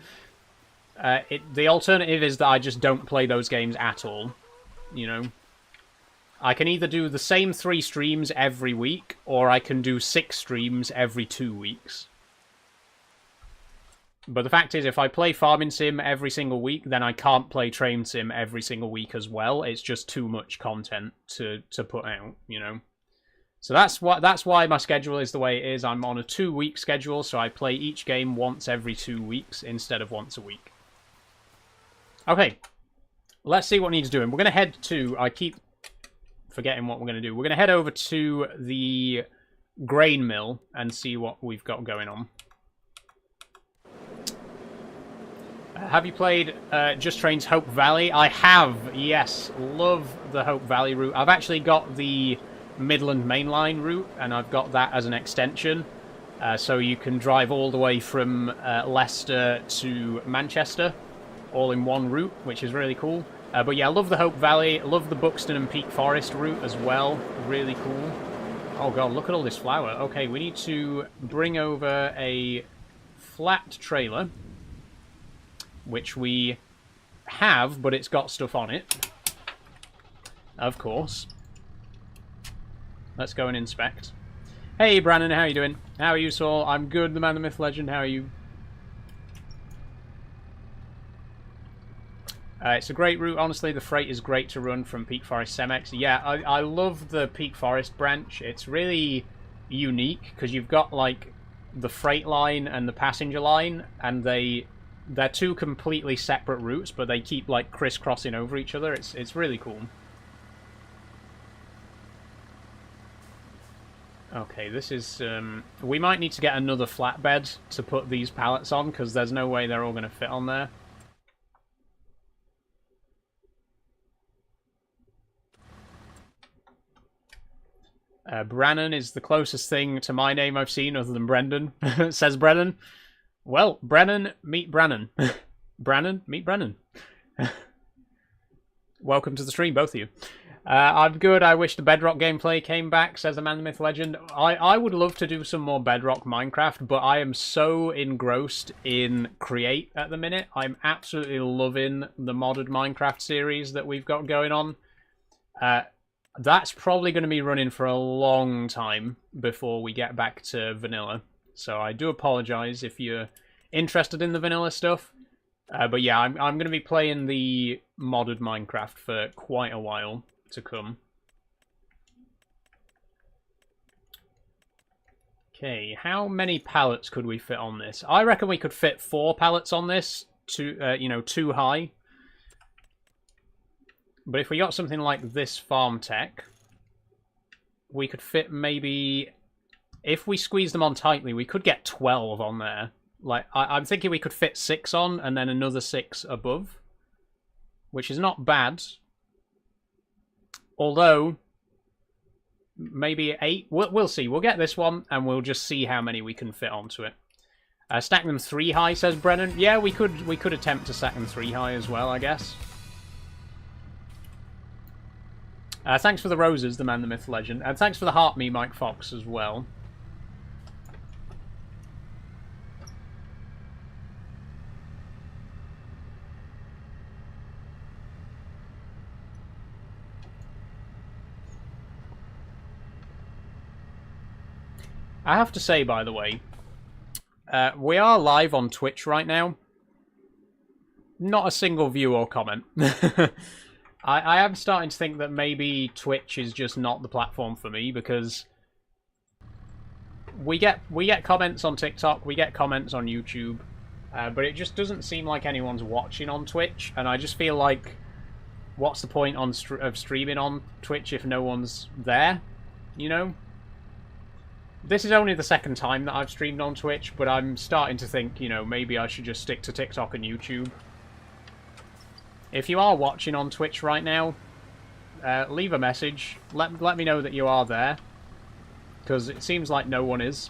The alternative is that I just don't play those games at all. You know? I can either do the same 3 streams every week, or I can do 6 streams every 2 weeks. But the fact is, if I play Farming Sim every single week, then I can't play Train Sim every single week as well. It's just too much content to put out, you know. So that's why my schedule is the way it is. I'm on a 2-week schedule, so I play each game once every 2 weeks instead of once a week. Okay, let's see what needs doing. We're going to head to... I keep forgetting what we're going to do. We're going to head over to the grain mill and see what we've got going on. Have you played Just Train's Hope Valley? I have, yes. Love the Hope Valley route. I've actually got the Midland Mainline route, and I've got that as an extension. So you can drive all the way from Leicester to Manchester, all in one route, which is really cool. But yeah, I love the Hope Valley. I love the Buxton and Peak Forest route as well. Really cool. Oh god, look at all this flour. Okay, we need to bring over a flat trailer, which we have, but it's got stuff on it. Of course. Let's go and inspect. Hey, Brandon, how are you doing? How are you, Saul? I'm good, the man, the myth, legend. How are you? It's a great route. Honestly, the freight is great to run from Peak Forest Cemex. Yeah, I love the Peak Forest branch. It's really unique because you've got, like, the freight line and the passenger line, and they're 2 completely separate routes, but they keep, like, crisscrossing over each other. It's really cool. Okay, this is... we might need to get another flatbed to put these pallets on, because there's no way they're all going to fit on there. Brannon is the closest thing to my name I've seen other than Brendan, says Brennan. Well, Brennan, meet Brannon. Brannon, meet Brennan. Welcome to the stream, both of you. I'm good. I wish the Bedrock gameplay came back, says the man, the myth, legend. I would love to do some more Bedrock Minecraft, but I am so engrossed in Create at the minute. I'm absolutely loving the modded Minecraft series that we've got going on. That's probably going to be running for a long time before we get back to vanilla. So I do apologize if you're interested in the vanilla stuff. But yeah, I'm going to be playing the modded Minecraft for quite a while to come. Okay, how many pallets could we fit on this? I reckon we could fit 4 pallets on this, you know, 2 high. But if we got something like this farm tech, we could fit maybe... If we squeeze them on tightly, we could get 12 on there. Like, I'm thinking we could fit 6 on and then another 6 above. Which is not bad. Although, maybe 8. We'll see. We'll get this one and we'll just see how many we can fit onto it. Stack them 3 high, says Brennan. Yeah, we could attempt to stack them 3 high as well, I guess. Thanks for the roses, the man, the myth, legend. And thanks for the heart me, Mike Fox, as well. I have to say, by the way, we are live on Twitch right now. Not a single view or comment. I am starting to think that maybe Twitch is just not the platform for me, because we get comments on TikTok, we get comments on YouTube, but it just doesn't seem like anyone's watching on Twitch, and I just feel like, what's the point of streaming on Twitch if no one's there, you know? This is only the 2nd time that I've streamed on Twitch, but I'm starting to think, you know, maybe I should just stick to TikTok and YouTube. If you are watching on Twitch right now, leave a message. Let me know that you are there, because it seems like no one is.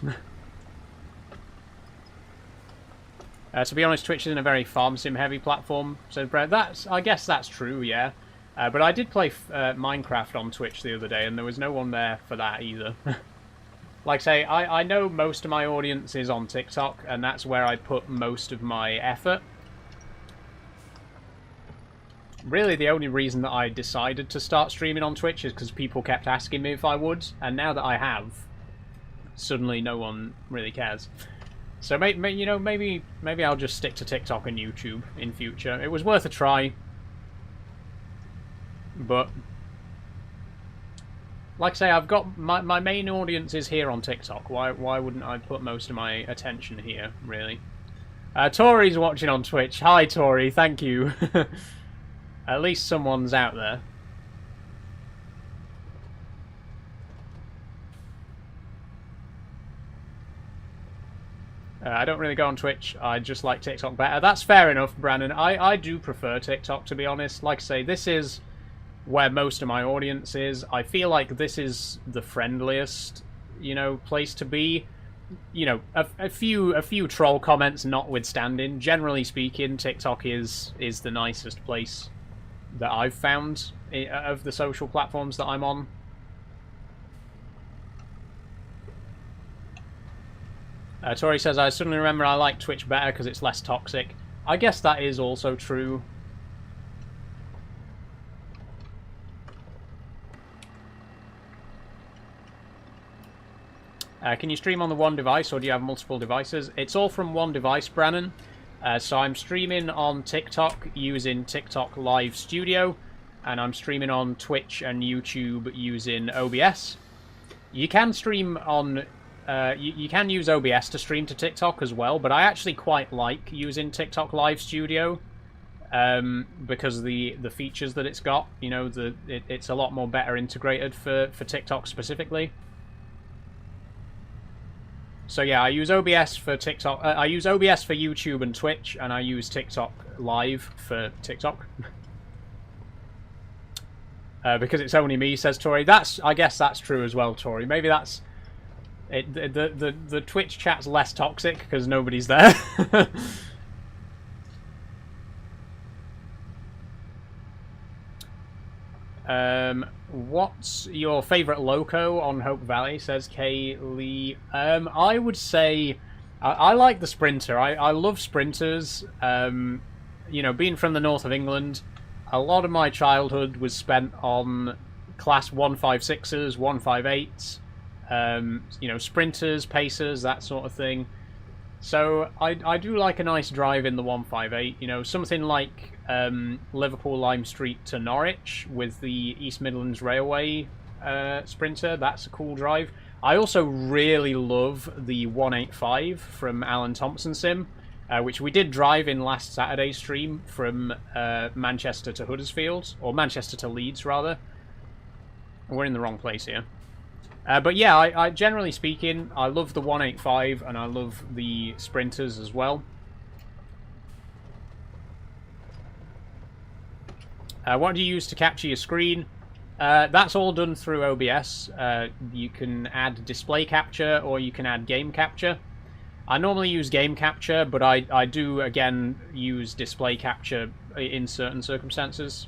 To be honest, Twitch isn't a very farm sim heavy platform, says Brett. I guess that's true, yeah. But I did play Minecraft on Twitch the other day, and there was no one there for that either. Like I say, I know most of my audience is on TikTok, and that's where I put most of my effort. Really, the only reason that I decided to start streaming on Twitch is because people kept asking me if I would, and now that I have, suddenly no one really cares. So, you know, maybe I'll just stick to TikTok and YouTube in future. It was worth a try, but like I say, I've got my main audience is here on TikTok. Why wouldn't I put most of my attention here, really? Tori's watching on Twitch. Hi, Tori. Thank you. At least someone's out there. I don't really go on Twitch. I just like TikTok better. That's fair enough, Brandon. I do prefer TikTok, to be honest. Like I say, this is where most of my audience is. I feel like this is the friendliest, you know, place to be. You know, a few troll comments notwithstanding. Generally speaking, TikTok is the nicest place that I've found of the social platforms that I'm on. Tori says, I suddenly remember I like Twitch better because it's less toxic. I guess that is also true. Can you stream on the one device, or do you have multiple devices? It's all from one device, Brannon. So I'm streaming on TikTok using TikTok Live Studio, and I'm streaming on Twitch and YouTube using OBS. You can stream on... you can use OBS to stream to TikTok as well, but I actually quite like using TikTok Live Studio because of the features that it's got. You know, it's a lot more better integrated for TikTok specifically. So yeah, I use OBS for TikTok. I use OBS for YouTube and Twitch, and I use TikTok Live for TikTok. Because it's only me, says Tori. I guess that's true as well, Tori. Maybe that's it. The Twitch chat's less toxic because nobody's there. What's your favourite loco on Hope Valley, says Kay Lee. I would say I like the Sprinter. I love Sprinters. You know, being from the north of England, a lot of my childhood was spent on class 156s, 158s, you know, Sprinters, Pacers, that sort of thing. So I do like a nice drive in the 158, you know, something like Liverpool Lime Street to Norwich with the East Midlands Railway Sprinter. That's a cool drive. I also really love the 185 from Alan Thompson Sim, which we did drive in last Saturday's stream from Manchester to Huddersfield, or Manchester to Leeds, rather. We're in the wrong place here. But yeah, I generally speaking, I love the 185 and I love the Sprinters as well. What do you use to capture your screen? That's all done through OBS. You can add display capture or you can add game capture. I normally use game capture, but I do, again, use display capture in certain circumstances.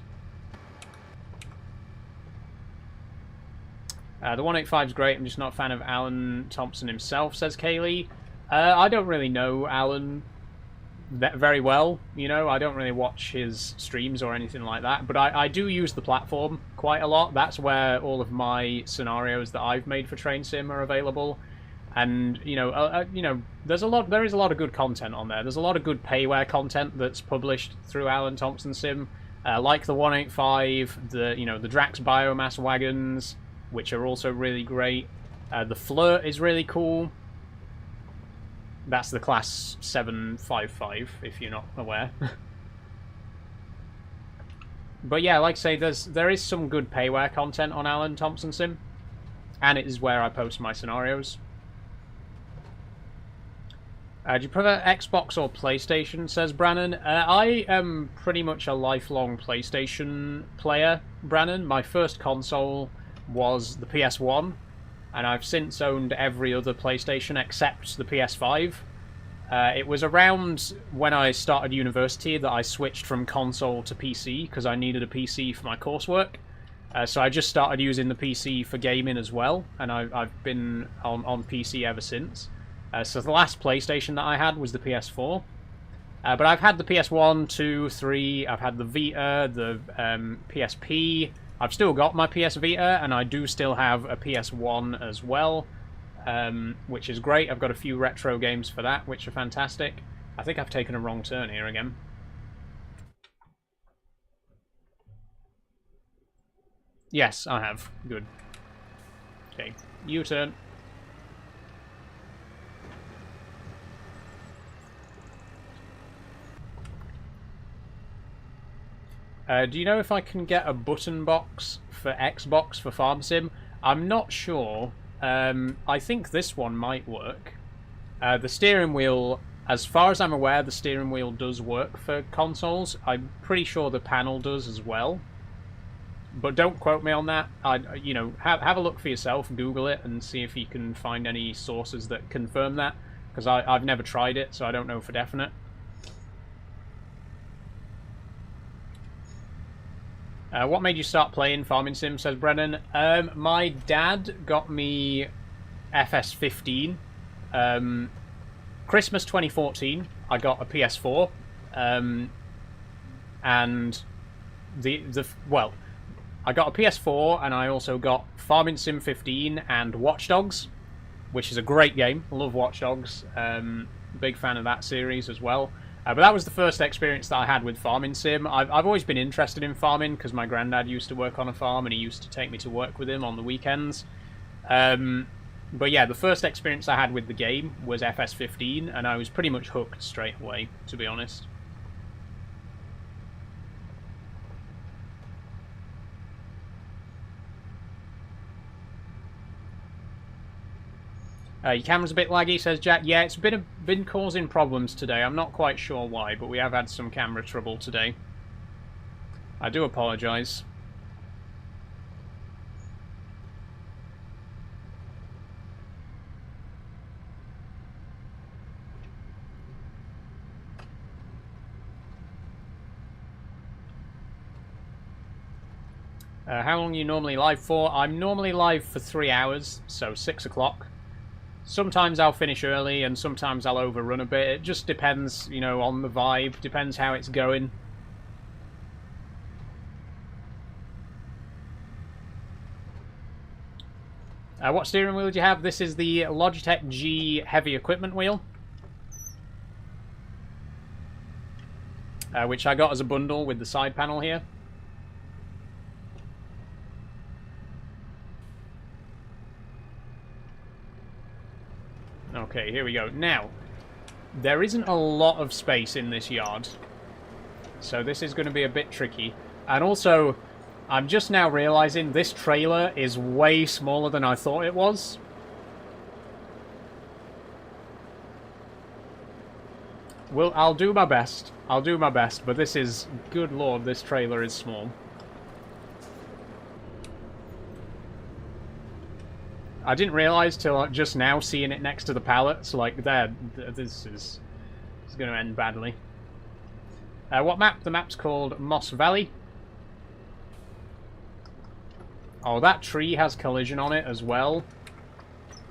The 185 is great. I'm just not a fan of Alan Thompson himself, says Kaylee. I don't really know Alan very well. You know, I don't really watch his streams or anything like that. But I do use the platform quite a lot. That's where all of my scenarios that I've made for Train Sim are available. And you know, there is a lot of good content on there. There's a lot of good payware content that's published through Alan Thompson Sim, like the 185, the Drax biomass wagons, which are also really great. The Flirt is really cool. That's the class 755, if you're not aware. But yeah, like I say, there is some good payware content on Alan Thompson Sim, and it is where I post my scenarios. Do you prefer Xbox or PlayStation, says Brannon. I am pretty much a lifelong PlayStation player, Brannon. My first console was the PS1, and I've since owned every other PlayStation except the PS5. It was around when I started university that I switched from console to PC, because I needed a PC for my coursework. So I just started using the PC for gaming as well, and I've been on PC ever since. So the last PlayStation that I had was the PS4. But I've had the PS1, 2, 3, I've had the Vita, the PSP. I've still got my PS Vita, and I do still have a PS1 as well, which is great. I've got a few retro games for that, which are fantastic. I think I've taken a wrong turn here again. Yes, I have. Good. Okay, U-turn. Do you know if I can get a button box for Xbox for Farm Sim? I'm not sure. I think this one might work. The steering wheel, as far as I'm aware, the steering wheel does work for consoles. I'm pretty sure the panel does as well. But don't quote me on that. You know, have a look for yourself, Google it, and see if you can find any sources that confirm that. Because I've never tried it, so I don't know for definite. What made you start playing Farming Sim, says Brennan. My dad got me FS15. Christmas 2014, I got a PS4. And well, I got a PS4 and I also got Farming Sim 15 and Watch Dogs, which is a great game. I love Watch Dogs. Big fan of that series as well. But that was the first experience that I had with Farming Sim. I've always been interested in farming because my granddad used to work on a farm and he used to take me to work with him on the weekends. But yeah, the first experience I had with the game was FS15 and I was pretty much hooked straight away, to be honest. Your camera's a bit laggy, says Jack. Yeah, it's been causing problems today. I'm not quite sure why, but we have had some camera trouble today. I do apologise. How long are you normally live for? I'm normally live for 3 hours, so 6 o'clock. Sometimes I'll finish early and sometimes I'll overrun a bit. It just depends, you know, on the vibe. Depends how it's going. What steering wheel do you have? This is the Logitech G heavy equipment wheel. Which I got as a bundle with the side panel here. Okay, here we go. Now, there isn't a lot of space in this yard, so this is going to be a bit tricky. And also, I'm just now realising this trailer is way smaller than I thought it was. Well, I'll do my best. I'll do my best, but this is... Good lord, this trailer is small. I didn't realise till just now seeing it next to the pallets, like, this is going to end badly. What map? The map's called Moss Valley. Oh, that tree has collision on it as well.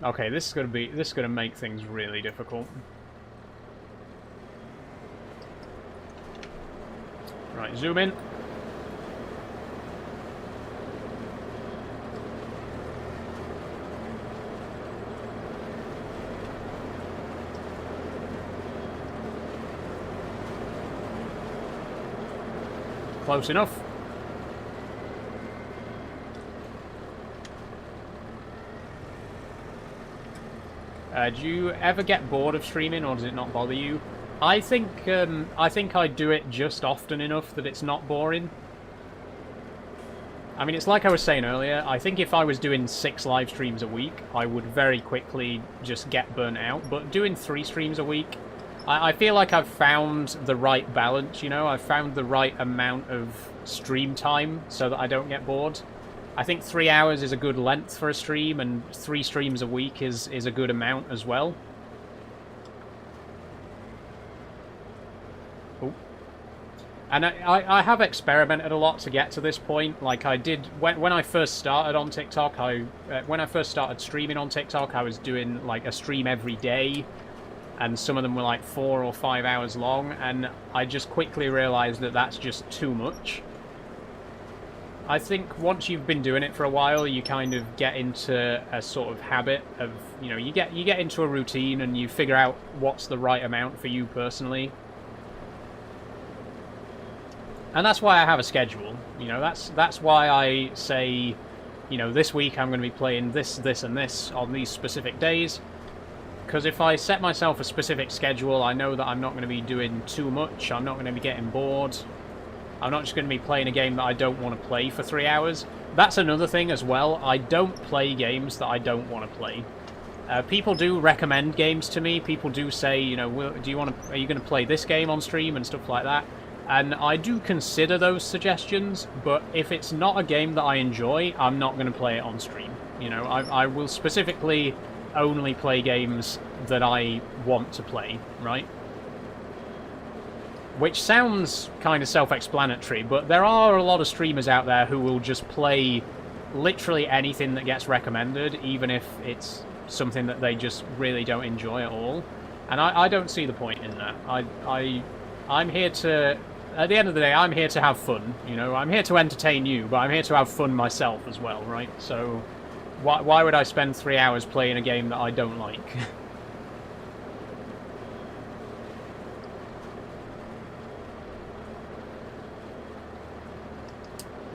Okay, this is going to make things really difficult. Right, zoom in. Close enough. Do you ever get bored of streaming, or does it not bother you? I think I do it just often enough that it's not boring. I mean, it's like I was saying earlier, I think if I was doing 6 live streams a week, I would very quickly just get burnt out. But doing 3 streams a week, I feel like I've found the right balance, you know? I've found the right amount of stream time so that I don't get bored. I think 3 hours is a good length for a stream, and 3 streams a week is a good amount as well. Oh. And I have experimented a lot to get to this point. Like I did when I first started on TikTok. When I first started streaming on TikTok, I was doing like a stream every day, and some of them were like 4 or 5 hours long, and I just quickly realized that that's just too much. I think once you've been doing it for a while, you kind of get into a sort of habit of, you know, you get into a routine and you figure out what's the right amount for you personally. And that's why I have a schedule. You know, that's why I say, you know, this week I'm going to be playing this, this, and this on these specific days. Because if I set myself a specific schedule, I know that I'm not going to be doing too much. I'm not going to be getting bored. I'm not just going to be playing a game that I don't want to play for 3 hours. That's another thing as well. I don't play games that I don't want to play. People do recommend games to me. People do say, you know, are you going to play this game on stream and stuff like that? And I do consider those suggestions, but if it's not a game that I enjoy, I'm not going to play it on stream. You know, I will specifically only play games that I want to play, right? Which sounds kind of self-explanatory, but there are a lot of streamers out there who will just play literally anything that gets recommended, even if it's something that they just really don't enjoy at all. And I don't see the point in that. I'm here to... At the end of the day, I'm here to have fun, you know? I'm here to entertain you, but I'm here to have fun myself as well, right? So why would I spend 3 hours playing a game that I don't like?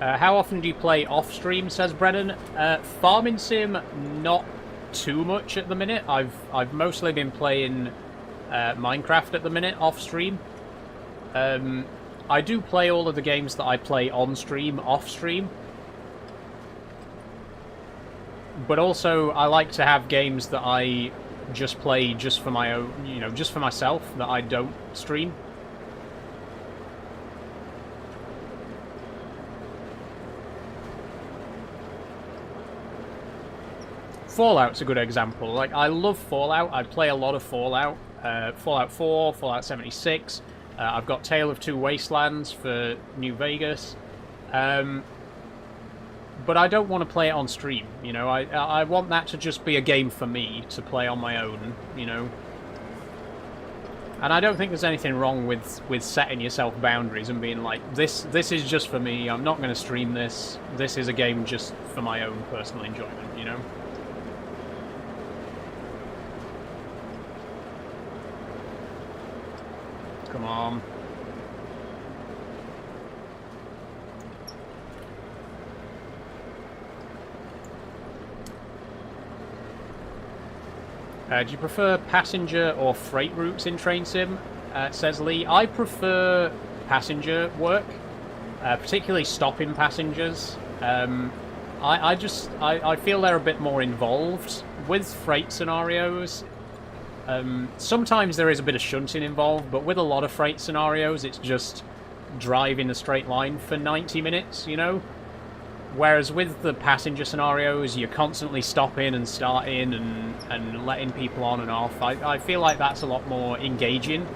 How often do you play off-stream, says Brennan? Farming Sim, not too much at the minute. I've mostly been playing Minecraft at the minute, off-stream. I do play all of the games that I play on-stream, off-stream. But also, I like to have games that I just play just for my own, just for myself, that I don't stream. Fallout's a good example. Like, I love Fallout. I play a lot of Fallout. Fallout 4, Fallout 76. I've got Tale of Two Wastelands for New Vegas. But I don't want to play it on stream, I want that to just be a game for me to play on my own, And I don't think there's anything wrong with setting yourself boundaries and being like, this is just for me, I'm not going to stream this, this is a game just for my own personal enjoyment, Come on. Do you prefer passenger or freight routes in Train Sim? Says Lee. I prefer passenger work, particularly stopping passengers. I feel they're a bit more involved. With freight scenarios, sometimes there is a bit of shunting involved, but with a lot of freight scenarios, it's just drive in a straight line for 90 minutes, Whereas with the passenger scenarios, you're constantly stopping and starting and letting people on and off. I feel like that's a lot more engaging.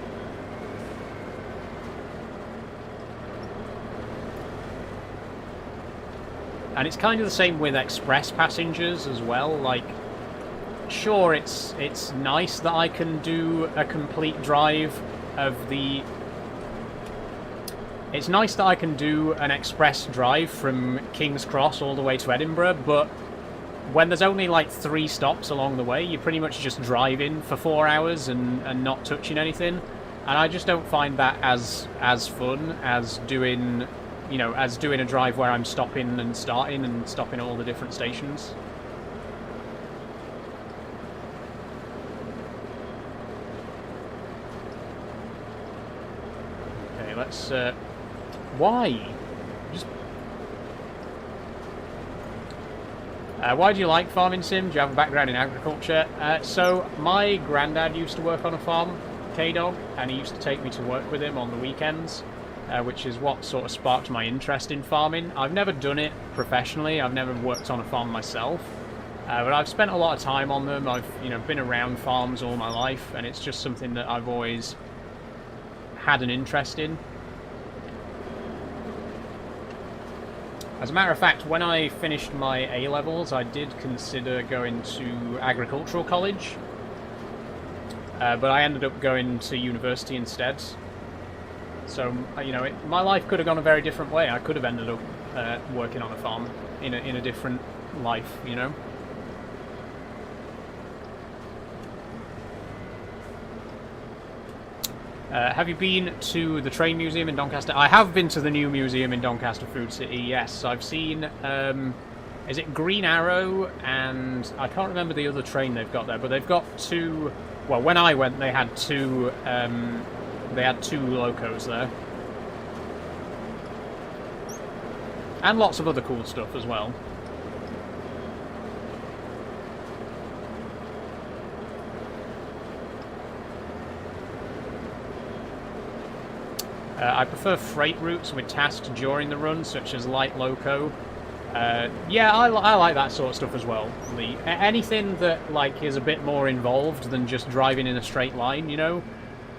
And it's kind of the same with express passengers as well. Like, sure, it's nice that I can do a complete drive of the... It's nice that I can do an express drive from King's Cross all the way to Edinburgh, but when there's only like 3 stops along the way, you're pretty much just driving for 4 hours and not touching anything. And I just don't find that as fun as doing, as doing a drive where I'm stopping and starting and stopping at all the different stations. Okay, let's... Why? Just... why do you like farming sim? Do you have a background in agriculture? So, my granddad used to work on a farm, K-Dog, and he used to take me to work with him on the weekends, which is what sort of sparked my interest in farming. I've never done it professionally, I've never worked on a farm myself, but I've spent a lot of time on them. I've been around farms all my life, and it's just something that I've always had an interest in. As a matter of fact, when I finished my A-levels, I did consider going to agricultural college, but I ended up going to university instead. So, my life could have gone a very different way. I could have ended up working on a farm in a different life, Have you been to the train museum in Doncaster? I have been to the new museum in Doncaster Food City, yes. I've seen, is it Green Arrow, and I can't remember the other train they've got there, but they've got 2, well, when I went, they had 2 locos there. And lots of other cool stuff as well. I prefer freight routes with tasks during the run, such as light loco. Yeah, I like that sort of stuff as well. Anything that is a bit more involved than just driving in a straight line,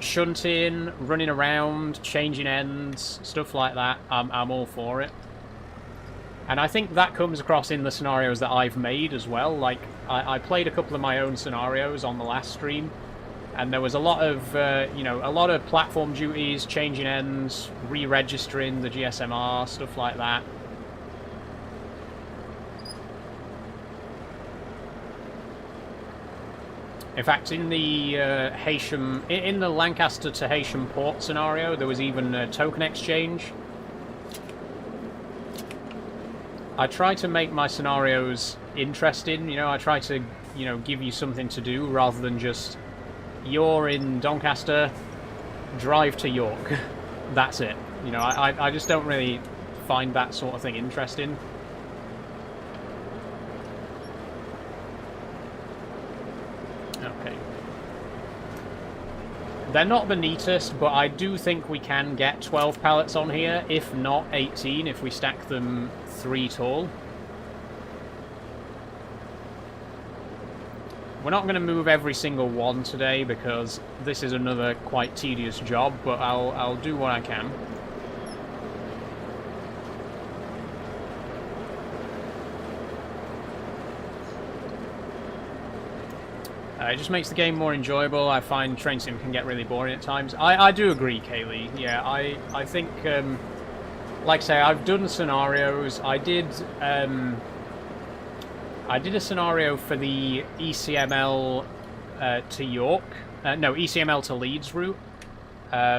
shunting, running around, changing ends, stuff like that. I'm all for it. And I think that comes across in the scenarios that I've made as well. I played a couple of my own scenarios on the last stream. And there was a lot of, a lot of platform duties, changing ends, re-registering the GSMR, stuff like that. In fact, in the in the Lancaster to Heysham port scenario, there was even a token exchange. I try to make my scenarios interesting. I try to, give you something to do rather than just... You're in Doncaster, drive to York. That's it. I just don't really find that sort of thing interesting. Oh, Okay. They're not the neatest, but I do think we can get 12 pallets on here, if not 18, if we stack them 3 tall. We're not going to move every single one today because this is another quite tedious job, but I'll do what I can. It just makes the game more enjoyable. I find Train Sim can get really boring at times. I do agree, Kaylee. Yeah, I think, like I say, I've done scenarios. I did a scenario for the ECML to York. No, ECML to Leeds route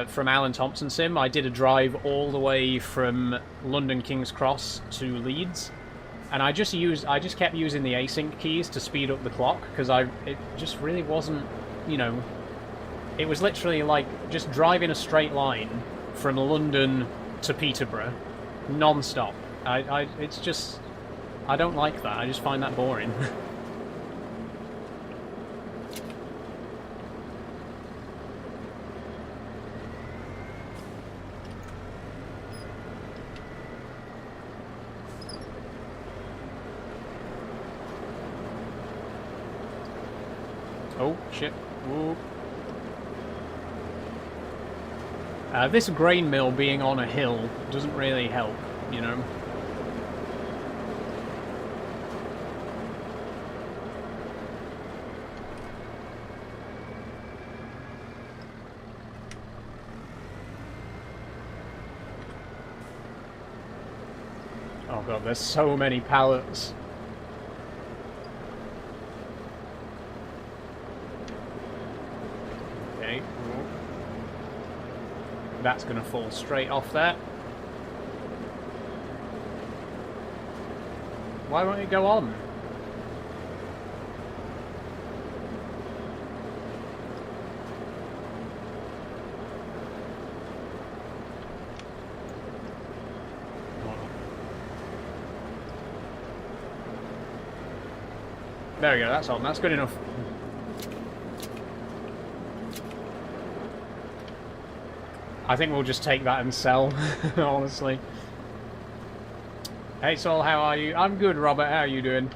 from Alan Thompson Sim. I did a drive all the way from London King's Cross to Leeds. And I just kept using the async keys to speed up the clock because it just really wasn't, you know, it was literally like just driving a straight line from London to Peterborough, non-stop. It's just, I don't like that. I just find that boring. Oh, shit. Whoa. This grain mill being on a hill doesn't really help, you know. Oh god, there's so many pallets. That's going to fall straight off there. Why won't it go on? There we go, that's on. That's good enough. I think we'll just take that and sell, honestly. Hey Sol, how are you? I'm good, Robert. How are you doing?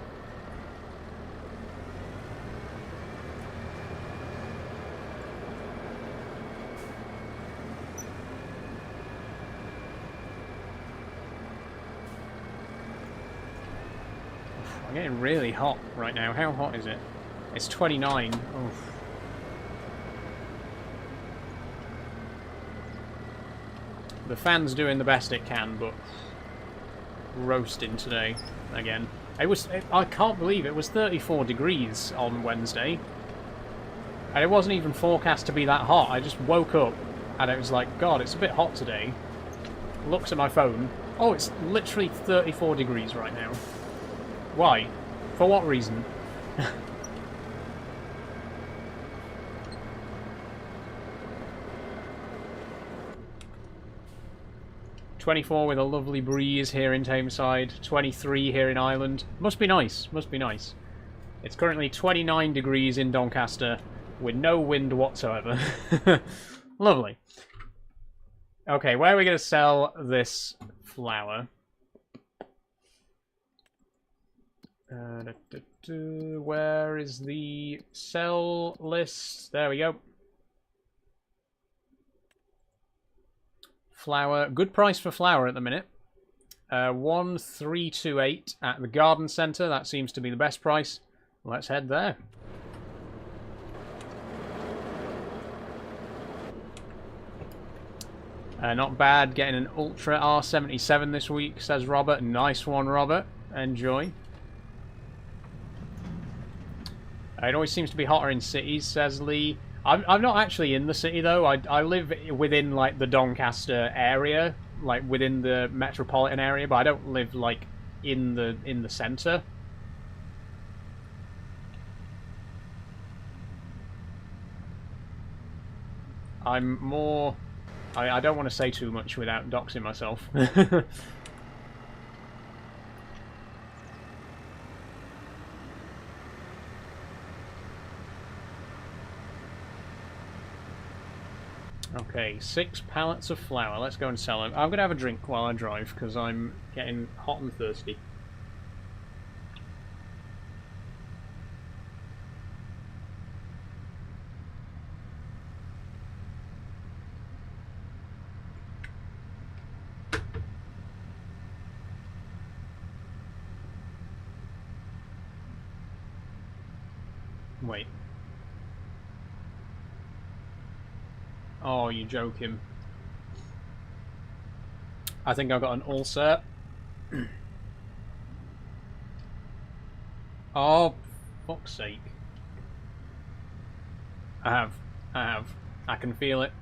I'm getting really hot right now. How hot is it? It's 29. Oof. The fan's doing the best it can, but roasting today again. I can't believe it was 34 degrees on Wednesday. And it wasn't even forecast to be that hot. I just woke up and it was like, God, it's a bit hot today. Looks at my phone. Oh, it's literally 34 degrees right now. Why? For what reason? 24 with a lovely breeze here in Tameside. 23 here in Ireland. Must be nice. Must be nice. It's currently 29 degrees in Doncaster with no wind whatsoever. Lovely. Okay, where are we going to sell this flour? Where is the sell list? There we go. Flour. Good price for flour at the minute. 1328 at the garden centre. That seems to be the best price. Let's head there. Not bad. Getting an Ultra R77 this week, says Robert. Nice one, Robert. Enjoy. It always seems to be hotter in cities, says Lee. I'm not actually in the city, though. I live within, like, the Doncaster area, like, within the metropolitan area, but I don't live, like, in the centre. I'm more... I don't want to say too much without doxing myself. Okay, 6 pallets of flour. Let's go and sell them. I'm going to have a drink while I drive because I'm getting hot and thirsty. Wait. Oh, you're joking. I think I've got an ulcer. Oh, fuck's sake. I have. I can feel it.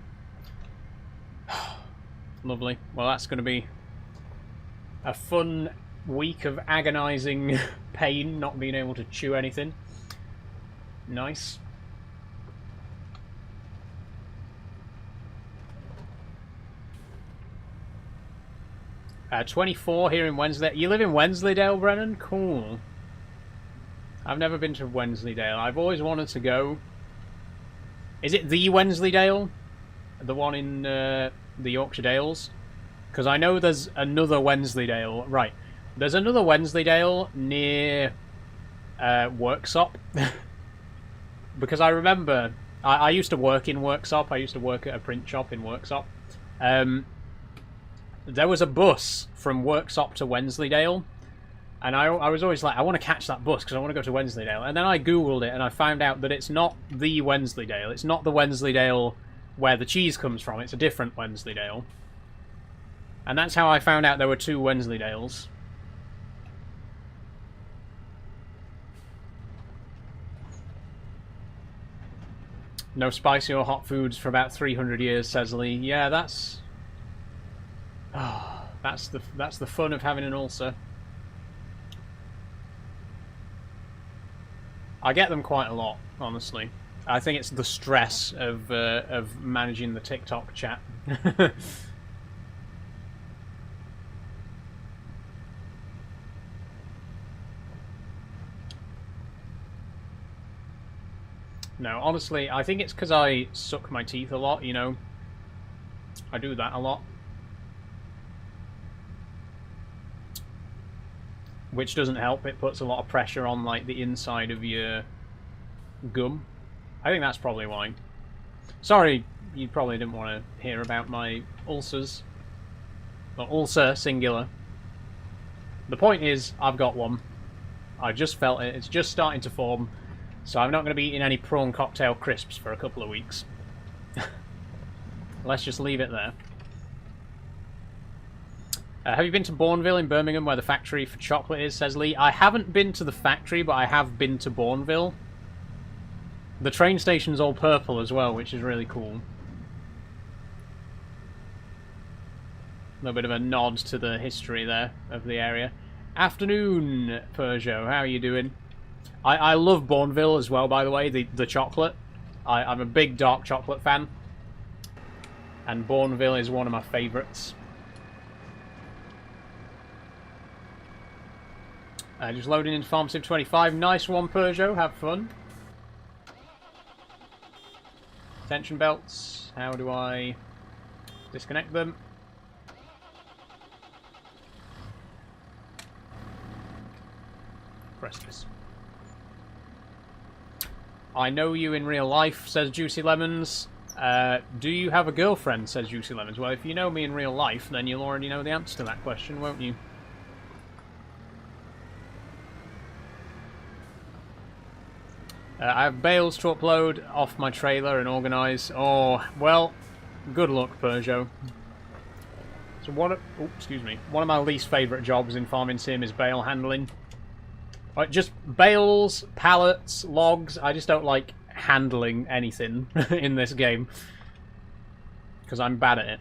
Lovely. Well, that's going to be a fun week of agonising pain, not being able to chew anything. Nice. 24 here in Wensleydale. You live in Wensleydale, Brennan? Cool. I've never been to Wensleydale. I've always wanted to go. Is it the Wensleydale? The one in the Yorkshire Dales? Because I know there's another Wensleydale. Right. There's another Wensleydale near Worksop. Because I remember... I used to work in Worksop. I used to work at a print shop in Worksop. There was a bus from Worksop to Wensleydale. And I was always like, I want to catch that bus because I want to go to Wensleydale. And then I googled it and I found out that it's not the Wensleydale. It's not the Wensleydale where the cheese comes from. It's a different Wensleydale. And that's how I found out there were two Wensleydales. No spicy or hot foods for about 300 years, says Lee. Yeah, that's... Oh, that's the fun of having an ulcer. I get them quite a lot, honestly. I think it's the stress of managing the TikTok chat. No, honestly, I think it's because I suck my teeth a lot, you know. I do that a lot. Which doesn't help. It puts a lot of pressure on, like, the inside of your gum. I think that's probably why. Sorry, you probably didn't want to hear about my ulcers. Well, ulcer, singular. The point is, I've got one. I just felt it. It's just starting to form. So I'm not going to be eating any prawn cocktail crisps for a couple of weeks. Let's just leave it there. Have you been to Bourneville in Birmingham, where the factory for chocolate is, says Lee? I haven't been to the factory, but I have been to Bourneville. The train station's all purple as well, which is really cool. A little bit of a nod to the history there of the area. Afternoon, Peugeot. How are you doing? I love Bourneville as well, by the way, the chocolate. I'm a big dark chocolate fan. And Bourneville is one of my favourites. Just loading into Farm Sim 25. Nice one, Peugeot. Have fun. Tension belts. How do I disconnect them? Press this. I know you in real life, says Juicy Lemons. Do you have a girlfriend, says Juicy Lemons. Well, if you know me in real life, then you'll already know the answer to that question, won't you? I have bales to upload off my trailer and organise. Oh, well, good luck, Peugeot. So one of my least favourite jobs in Farming Sim is bale handling. Like, just bales, pallets, logs. I just don't like handling anything in this game. Because I'm bad at it.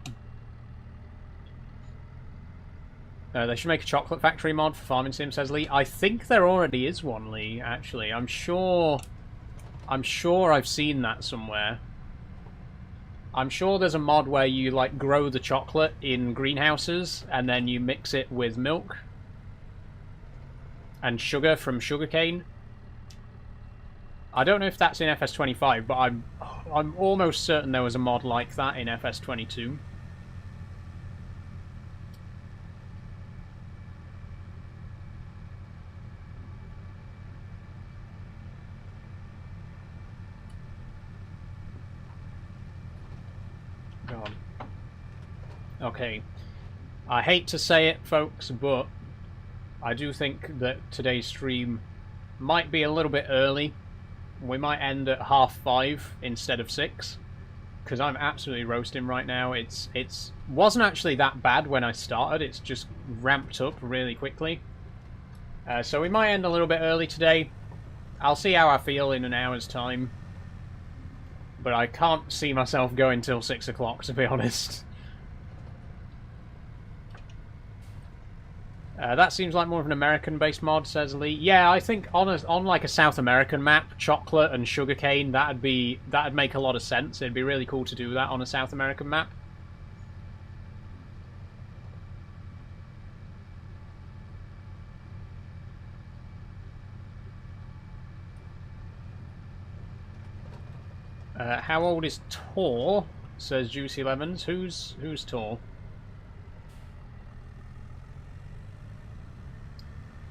They should make a chocolate factory mod for Farming Sim, says Lee. I think there already is one, Lee, actually. I'm sure I've seen that somewhere. I'm sure there's a mod where you, like, grow the chocolate in greenhouses and then you mix it with milk and sugar from sugarcane. I don't know if that's in FS25, but I'm almost certain there was a mod like that in FS22. God. Okay. I hate to say it, folks, but I do think that today's stream might be a little bit early. We might end at 5:30 instead of 6, because I'm absolutely roasting right now. It's wasn't actually that bad when I started. It's just ramped up really quickly. So we might end a little bit early today. I'll see how I feel in an hour's time. But I can't see myself going till 6 o'clock, to be honest. That seems like more of an American-based mod, says Lee. Yeah, I think on like a South American map, chocolate and sugarcane, that'd make a lot of sense. It'd be really cool to do that on a South American map. How old is Tor? Says Juicy Lemons. Who's Tor?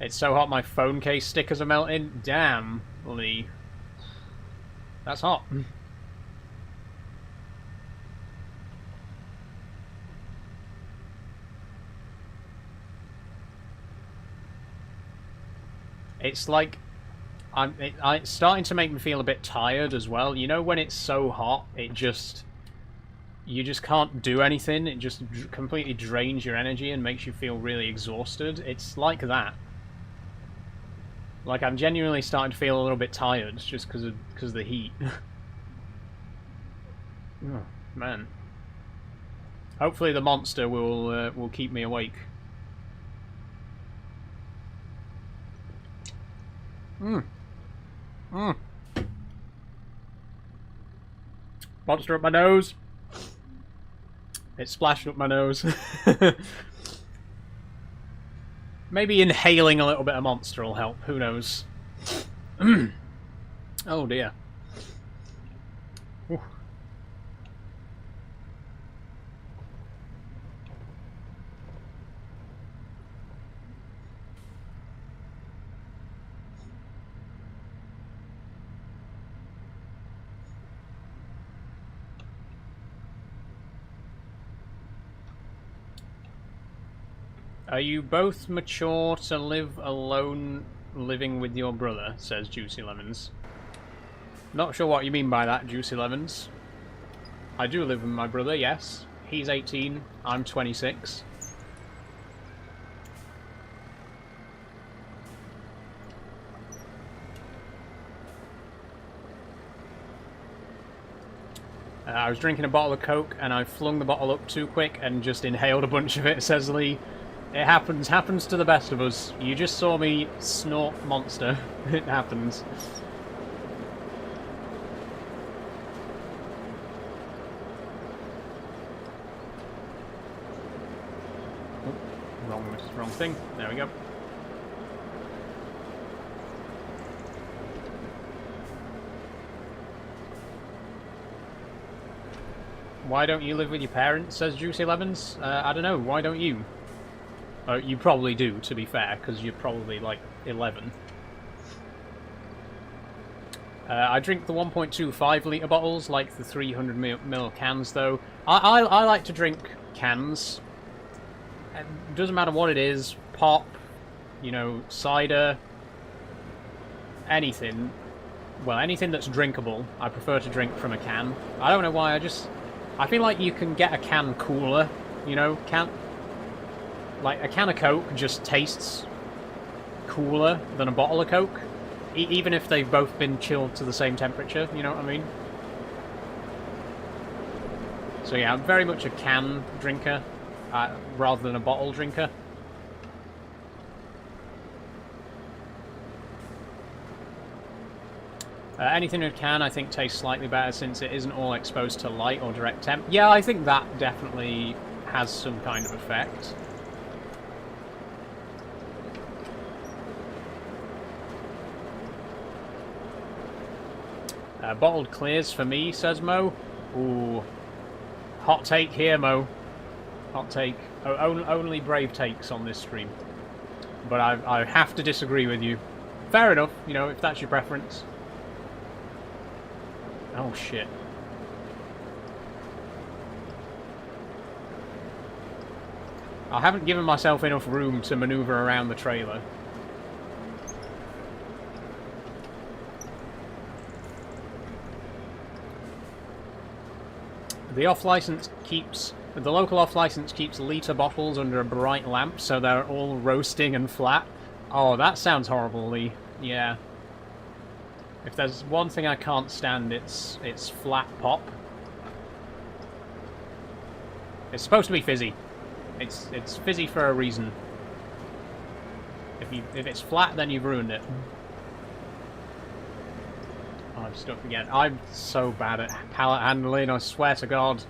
It's so hot my phone case stickers are melting. Damn, Lee. That's hot. It's like it's starting to make me feel a bit tired as well. You know when it's so hot, you just can't do anything. It just completely drains your energy and makes you feel really exhausted. It's like that. Like I'm genuinely starting to feel a little bit tired just because of the heat. Oh, man. Hopefully the monster will keep me awake. Monster up my nose. It splashed up my nose. Maybe inhaling a little bit of monster will help. Who knows? Oh dear. Ooh. Are you both mature to live alone living with your brother? Says Juicy Lemons. Not sure what you mean by that, Juicy Lemons. I do live with my brother, yes. He's 18, I'm 26. I was drinking a bottle of Coke and I flung the bottle up too quick and just inhaled a bunch of it, says Lee. It happens to the best of us. You just saw me snort monster. It happens. Oh, wrong thing. There we go. Why don't you live with your parents, says Juicy Lemons. I don't know, why don't you? You probably do, to be fair, because you're probably, like, 11. I drink the 1.25 litre bottles, like the 300ml cans, though. I like to drink cans. It doesn't matter what it is. Pop, you know, cider, anything. Well, anything that's drinkable, I prefer to drink from a can. I don't know why, I feel like you can get a can cooler, you know, like, a can of Coke just tastes cooler than a bottle of Coke, even if they've both been chilled to the same temperature, you know what I mean? So yeah, I'm very much a can drinker, rather than a bottle drinker. Anything in a can, I think, tastes slightly better since it isn't all exposed to light or direct temp. Yeah, I think that definitely has some kind of effect. Bottled clears for me, says Mo. Ooh. Hot take here, Mo. Hot take. Only brave takes on this stream. But I have to disagree with you. Fair enough, you know, if that's your preference. Oh, shit. I haven't given myself enough room to maneuver around the trailer. The local off-license keeps litre bottles under a bright lamp, so they're all roasting and flat. Oh, that sounds horrible, Lee. Yeah. If there's one thing I can't stand, it's flat pop. It's supposed to be fizzy. It's fizzy for a reason. If it's flat, then you've ruined it. Oh, I'm stuck again. I'm so bad at pallet handling, I swear to God.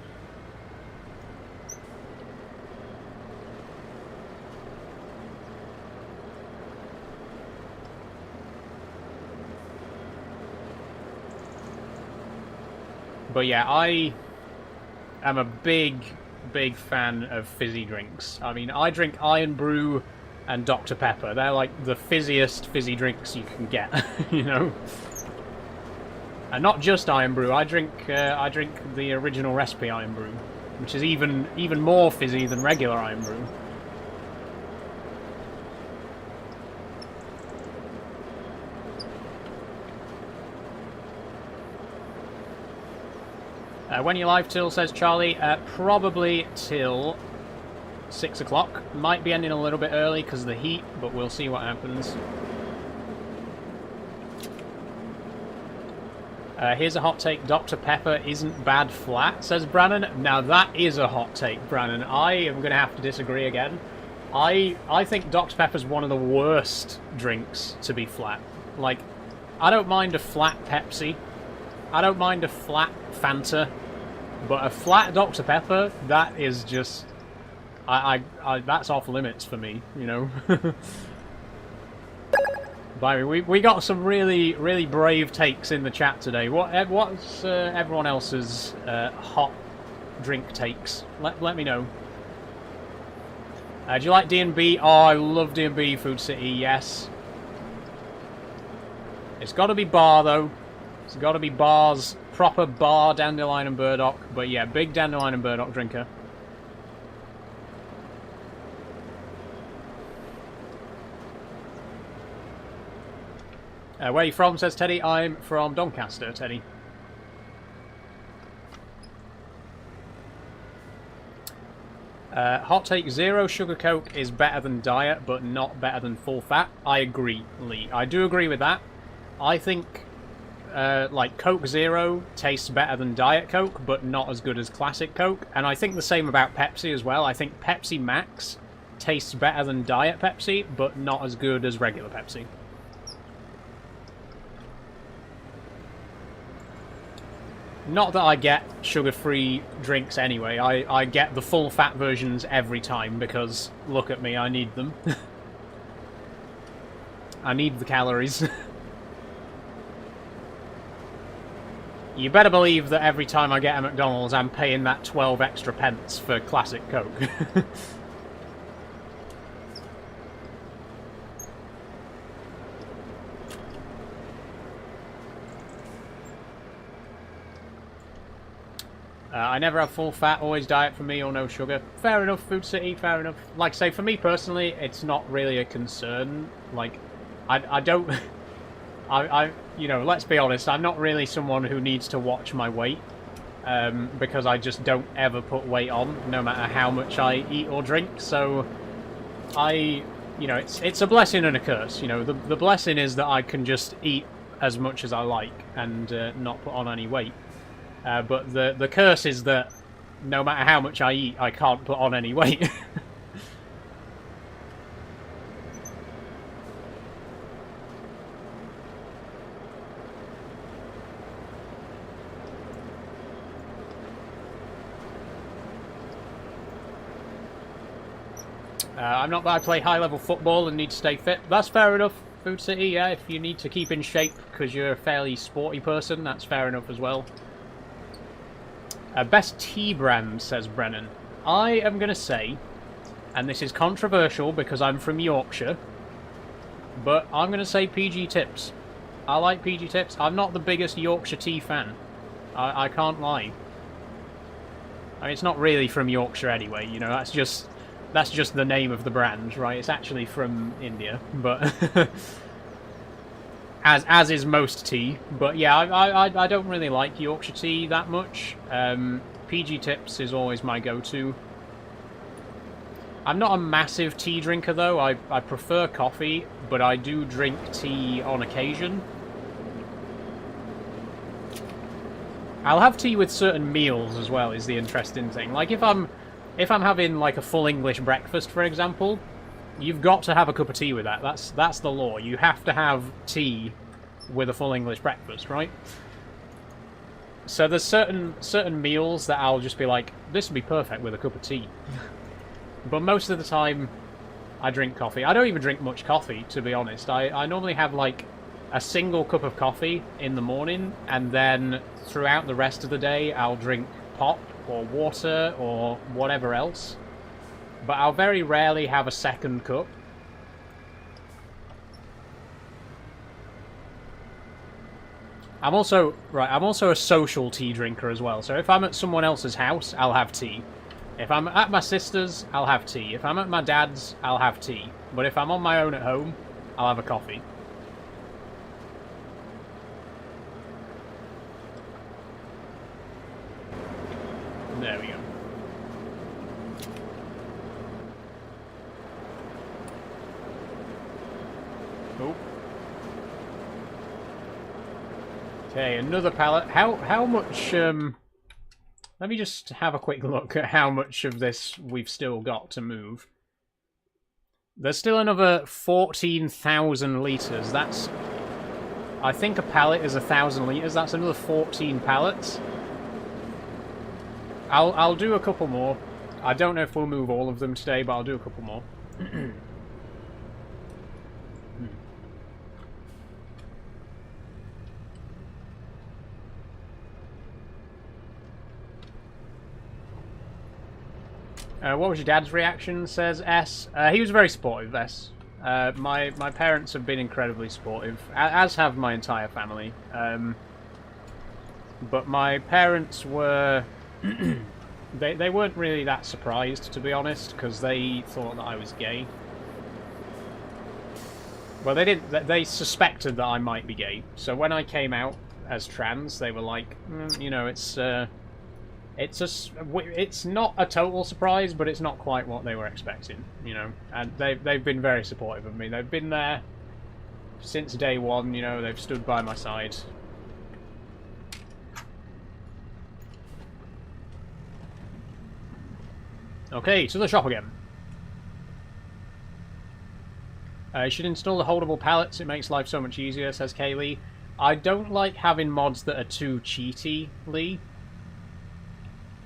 But yeah, I am a big fan of fizzy drinks. I mean, I drink Iron Brew and Dr. Pepper. They're like the fizziest fizzy drinks you can get, you know? And not just Iron Brew, I drink the original recipe Iron Brew, which is even more fizzy than regular Iron Brew. When you live till, says Charlie, probably till 6 o'clock. Might be ending a little bit early because of the heat, but we'll see what happens. Here's a hot take. Dr. Pepper isn't bad flat, says Brannon. Now that is a hot take, Brannon. I am going to have to disagree again. I think Dr. Pepper's one of the worst drinks to be flat. Like, I don't mind a flat Pepsi. I don't mind a flat Fanta. But a flat Dr. Pepper, that is just... that's off limits for me, you know? But we got some really brave takes in the chat today. What's everyone else's hot drink takes? Let me know. Do you like D&B? Oh, I love D&B, Food City, yes. It's got to be bar, though. It's got to be bars, proper bar Dandelion and Burdock. But yeah, big Dandelion and Burdock drinker. Where are you from, says Teddy? I'm from Doncaster, Teddy. Hot take, zero sugar Coke is better than diet, but not better than full fat. I agree, Lee. I do agree with that. I think... like Coke Zero tastes better than Diet Coke, but not as good as Classic Coke. And I think the same about Pepsi as well. I think Pepsi Max tastes better than Diet Pepsi, but not as good as regular Pepsi. Not that I get sugar-free drinks anyway. I get the full-fat versions every time because, look at me, I need them. I need the calories. You better believe that every time I get a McDonald's, I'm paying that 12 extra pence for Classic Coke. I never have full fat, always diet for me or no sugar. Fair enough, Food City, fair enough. Like I say, for me personally, it's not really a concern. Like, I don't... you know, let's be honest, I'm not really someone who needs to watch my weight, because I just don't ever put weight on, no matter how much I eat or drink, so you know, it's a blessing and a curse, you know, the blessing is that I can just eat as much as I like and not put on any weight, but the curse is that no matter how much I eat, I can't put on any weight. I'm not that I play high-level football and need to stay fit. That's fair enough. Food City, yeah, if you need to keep in shape because you're a fairly sporty person, that's fair enough as well. Best tea brand, says Brennan. I am going to say, and this is controversial because I'm from Yorkshire, but I'm going to say PG Tips. I like PG Tips. I'm not the biggest Yorkshire tea fan. I can't lie. I mean, it's not really from Yorkshire anyway, you know, that's just the name of the brand, right? It's actually from India, but as is most tea. But yeah, I don't really like Yorkshire tea that much. PG Tips is always my go-to. I'm not a massive tea drinker though. I prefer coffee, but I do drink tea on occasion. I'll have tea with certain meals as well, is the interesting thing. Like if I'm having like a full English breakfast, for example, you've got to have a cup of tea with that. That's the law. You have to have tea with a full English breakfast, right? So there's certain meals that I'll just be like, this would be perfect with a cup of tea. But most of the time, I drink coffee. I don't even drink much coffee, to be honest. I normally have like a single cup of coffee in the morning, and then throughout the rest of the day, I'll drink pop or water or whatever else. But I'll very rarely have a second cup. I'm also a social tea drinker as well. So if I'm at someone else's house, I'll have tea. If I'm at my sister's, I'll have tea. If I'm at my dad's, I'll have tea. But if I'm on my own at home, I'll have a coffee. There we go. Oh. Okay, another pallet. How much, let me just have a quick look at how much of this we've still got to move. There's still another 14,000 litres. That's... I think a pallet is 1,000 litres. That's another 14 pallets. I'll do a couple more. I don't know if we'll move all of them today, but I'll do a couple more. What was your dad's reaction, says S? He was very supportive, S. My parents have been incredibly supportive, as have my entire family. But my parents were... they weren't really that surprised, to be honest, because they thought that I was gay. Well, they didn't. They suspected that I might be gay. So when I came out as trans, they were like, you know, it's not a total surprise, but it's not quite what they were expecting, you know. And they've been very supportive of me. They've been there since day one, you know. They've stood by my side. Okay, to the shop again. You should install the holdable pallets. It makes life so much easier, says Kaylee. I don't like having mods that are too cheaty, Lee.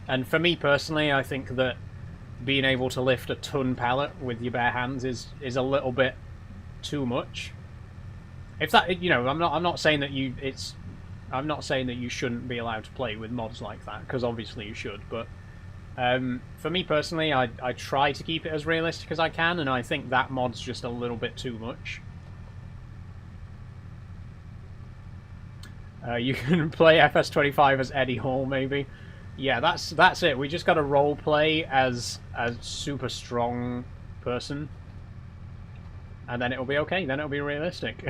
And for me personally, I think that being able to lift a ton pallet with your bare hands is a little bit too much. If that, you know, I'm not saying that I'm not saying that you shouldn't be allowed to play with mods like that, because obviously you should, but for me personally, I try to keep it as realistic as I can, and I think that mod's just a little bit too much. You can play FS25 as Eddie Hall, maybe. Yeah, that's it. We just got to role play as a super strong person, and then it'll be okay. Then it'll be realistic.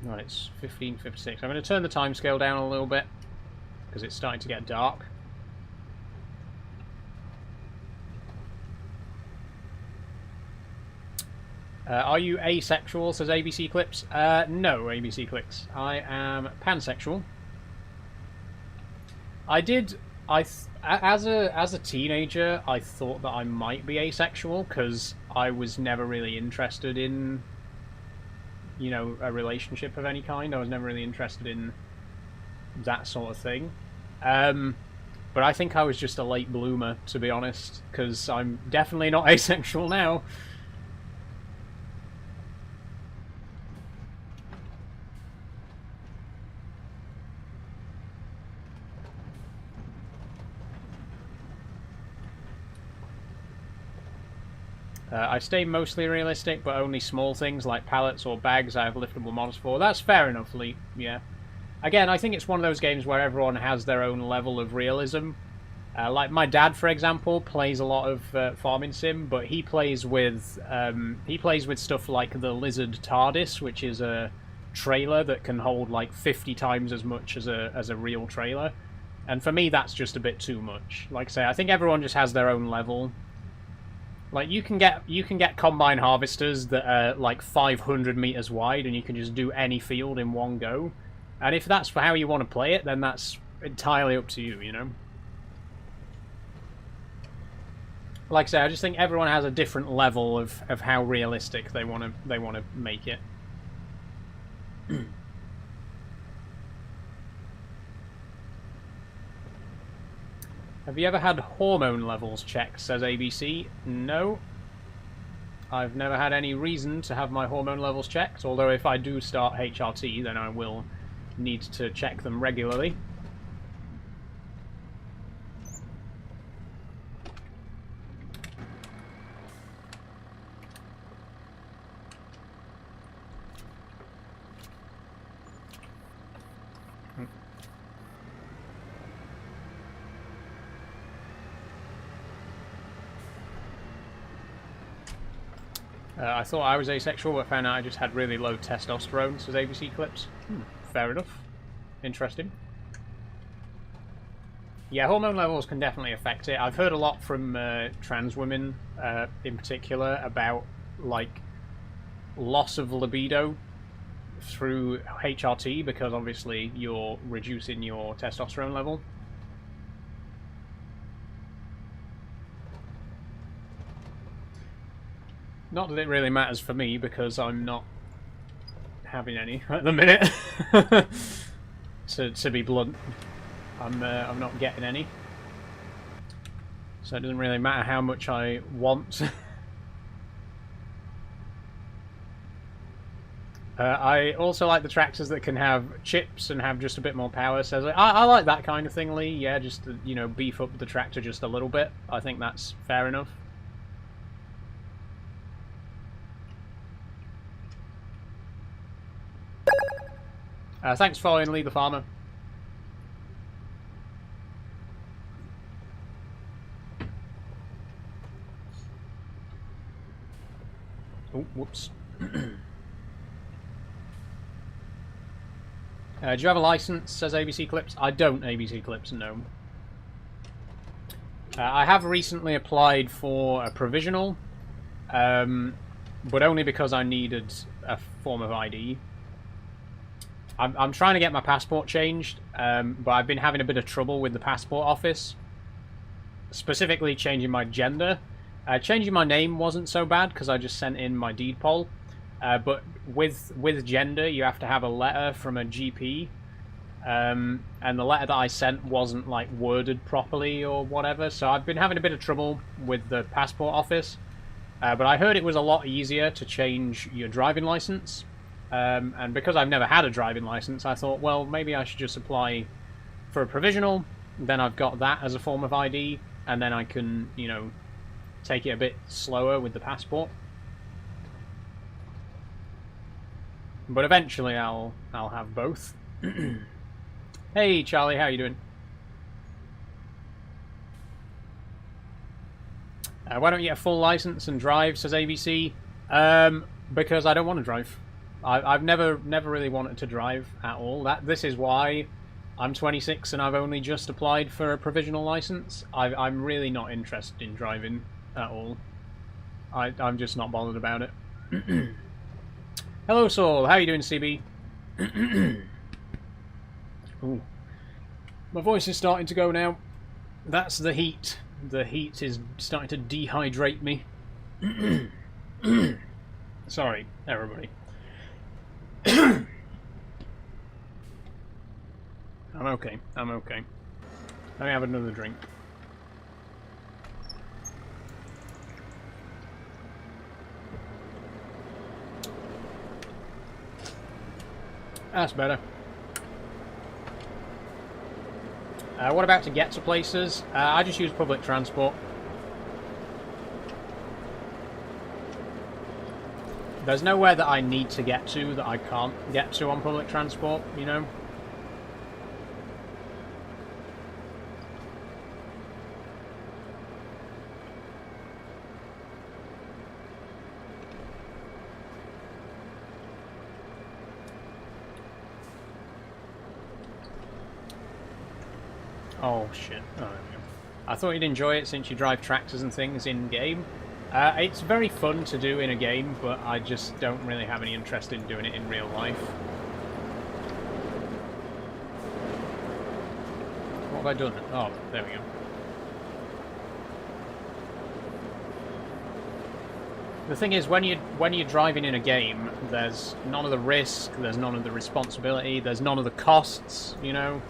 Right, it's 15:56. I'm going to turn the timescale down a little bit because it's starting to get dark. Are you asexual, says ABC Clips? No, ABC Clips. I am pansexual. As a teenager, I thought that I might be asexual because I was never really interested in, you know, a relationship of any kind. I was never really interested in that sort of thing. But I think I was just a late bloomer, to be honest, because I'm definitely not asexual now. I stay mostly realistic, but only small things like pallets or bags I have liftable models for. That's fair enough, Lee. Yeah. Again, I think it's one of those games where everyone has their own level of realism. Like my dad, for example, plays a lot of farming sim, but he plays with stuff like the Lizard TARDIS, which is a trailer that can hold like 50 times as much as a real trailer. And for me, that's just a bit too much. Like I say, I think everyone just has their own level. Like you can get combine harvesters that are like 500 meters wide, and you can just do any field in one go. And if that's how you want to play it, then that's entirely up to you, you know. Like I say, I just think everyone has a different level of how realistic they want to make it. Have you ever had hormone levels checked, says ABC? No. I've never had any reason to have my hormone levels checked, although if I do start HRT, then I will need to check them regularly. I thought I was asexual, but found out I just had really low testosterone, says ABC Clips. Fair enough. Interesting. Yeah, hormone levels can definitely affect it. I've heard a lot from trans women, in particular, about, like, loss of libido through HRT, because obviously you're reducing your testosterone level. Not that it really matters for me, because I'm not having any at the minute. to be blunt, I'm not getting any, so it doesn't really matter how much I want. I also like the tractors that can have chips and have just a bit more power. So I like that kind of thing, Lee. Yeah, just to, you know, beef up the tractor just a little bit. I think that's fair enough. Thanks for following Lee the Farmer. Oh, whoops. Do you have a license, says ABC Clips? I don't, ABC Clips, no. I have recently applied for a provisional, but only because I needed a form of ID. I'm trying to get my passport changed, but I've been having a bit of trouble with the passport office. Specifically changing my gender. Changing my name wasn't so bad because I just sent in my deed poll. But with gender, you have to have a letter from a GP. And the letter that I sent wasn't like worded properly or whatever. So I've been having a bit of trouble with the passport office. But I heard it was a lot easier to change your driving license. And because I've never had a driving license, I thought, well, maybe I should just apply for a provisional. Then I've got that as a form of ID, and then I can, you know, take it a bit slower with the passport. But eventually I'll have both. Hey, Charlie, how you doing? Why don't you get a full license and drive, says ABC? Because I don't want to drive. I've never really wanted to drive at all. This is why I'm 26 and I've only just applied for a provisional license. I'm really not interested in driving at all. I'm just not bothered about it. Hello, Saul. How are you doing, CB? Ooh. My voice is starting to go now. That's the heat. The heat is starting to dehydrate me. Sorry, everybody. I'm okay. I'm okay. Let me have another drink. That's better. What about to get to places? I just use public transport. There's nowhere that I need to get to that I can't get to on public transport, you know? Oh shit. Oh, there we go. I thought you'd enjoy it since you drive tractors and things in-game. It's very fun to do in a game, but I just don't really have any interest in doing it in real life. What have I done? Oh, there we go. The thing is, when you're driving in a game, there's none of the risk, there's none of the responsibility, there's none of the costs, you know?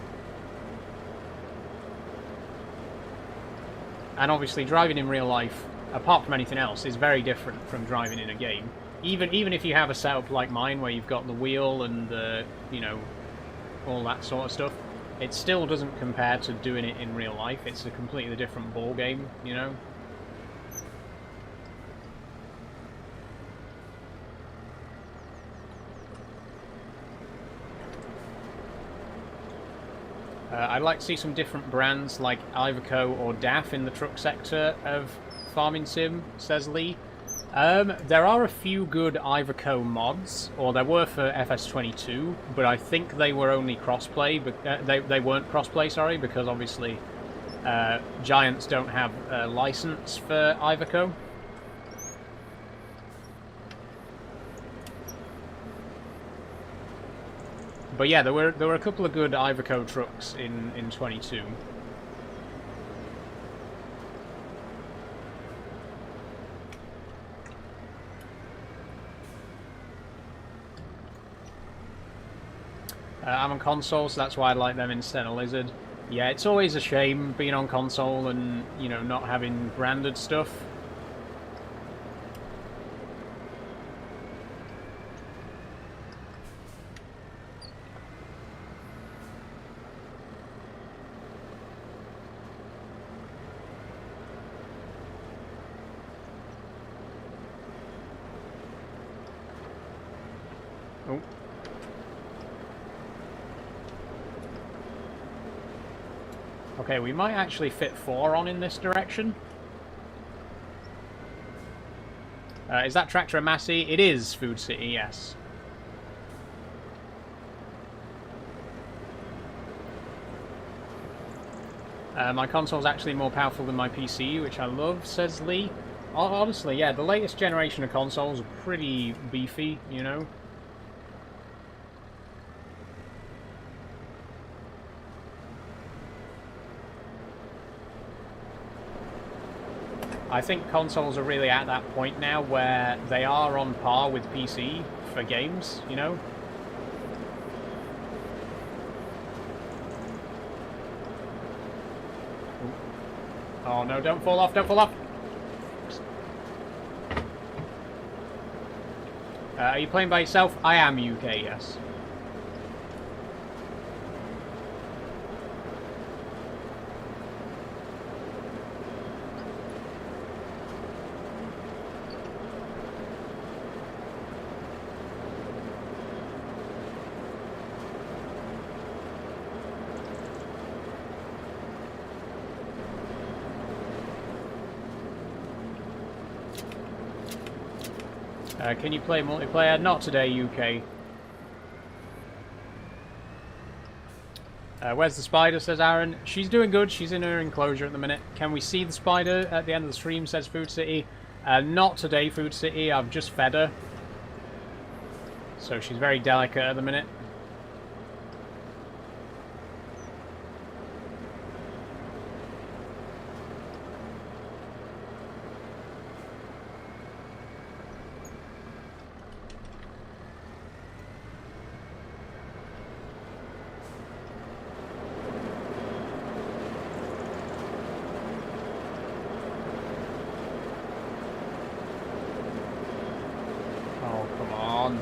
And obviously driving in real life, apart from anything else, is very different from driving in a game. Even if you have a setup like mine where you've got the wheel and the, you know, all that sort of stuff, it still doesn't compare to doing it in real life. It's a completely different ball game, you know? I'd like to see some different brands like Iveco or DAF in the truck sector of Farming Sim, says Lee. There are a few good Iveco mods, or there were for FS22, but I think they were only crossplay. But they weren't crossplay, sorry, because obviously Giants don't have a license for Iveco. But yeah, there were a couple of good Iveco trucks in 22. I'm on console, so that's why I like them instead of Lizard. Yeah, it's always a shame being on console and, you know, not having branded stuff. Oh. Okay, we might actually fit 4 on in this direction. Is that tractor a Massey? It is Food City, yes. My console's actually more powerful than my PC, which I love, says Lee. Honestly, yeah, the latest generation of consoles are pretty beefy, you know? I think consoles are really at that point now where they are on par with PC for games, you know? Oh no, don't fall off, don't fall off! Are you playing by yourself? I am UK, yes. Can you play multiplayer? Not today, UK. Where's the spider, says Aaron. She's doing good. She's in her enclosure at the minute. Can we see the spider at the end of the stream, says Food City. Not today, Food City. I've just fed her. So she's very delicate at the minute. on.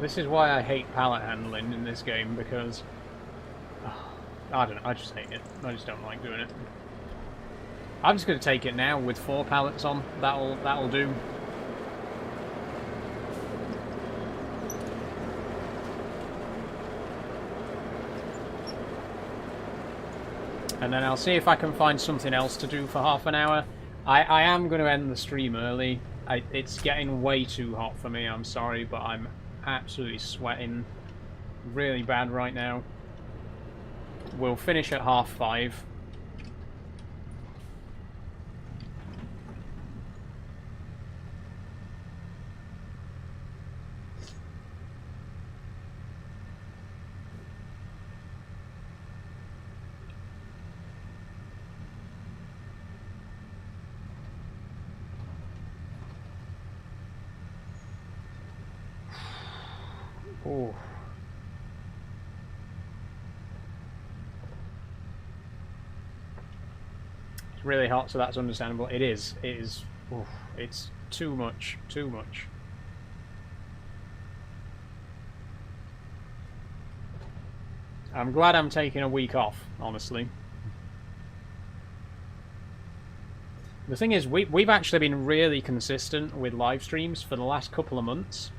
This is why I hate pallet handling in this game, because I don't know, I just hate it. I just don't like doing it. I'm just going to take it now with 4 pallets on. That'll do. And then I'll see if I can find something else to do for half an hour. I am going to end the stream early. It's getting way too hot for me, I'm sorry, but I'm absolutely sweating really bad right now. We'll finish at 5:30. Oh. It's really hot, so that's understandable. It is. It is. Oof, it's too much. Too much. I'm glad I'm taking a week off, honestly. The thing is, we've actually been really consistent with live streams for the last couple of months.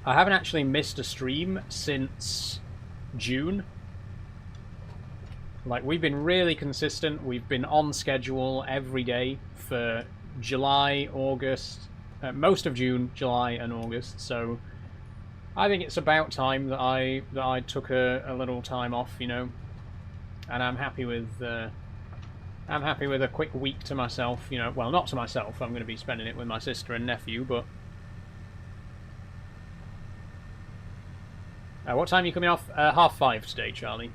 I haven't actually missed a stream since June. Like, we've been really consistent. We've been on schedule every day for July, August, most of June, July, and August. So I think it's about time that I took a little time off, you know. And I'm happy with a quick week to myself, you know. Well, not to myself. I'm going to be spending it with my sister and nephew, but. What time are you coming off? 5:30 today, Charlie.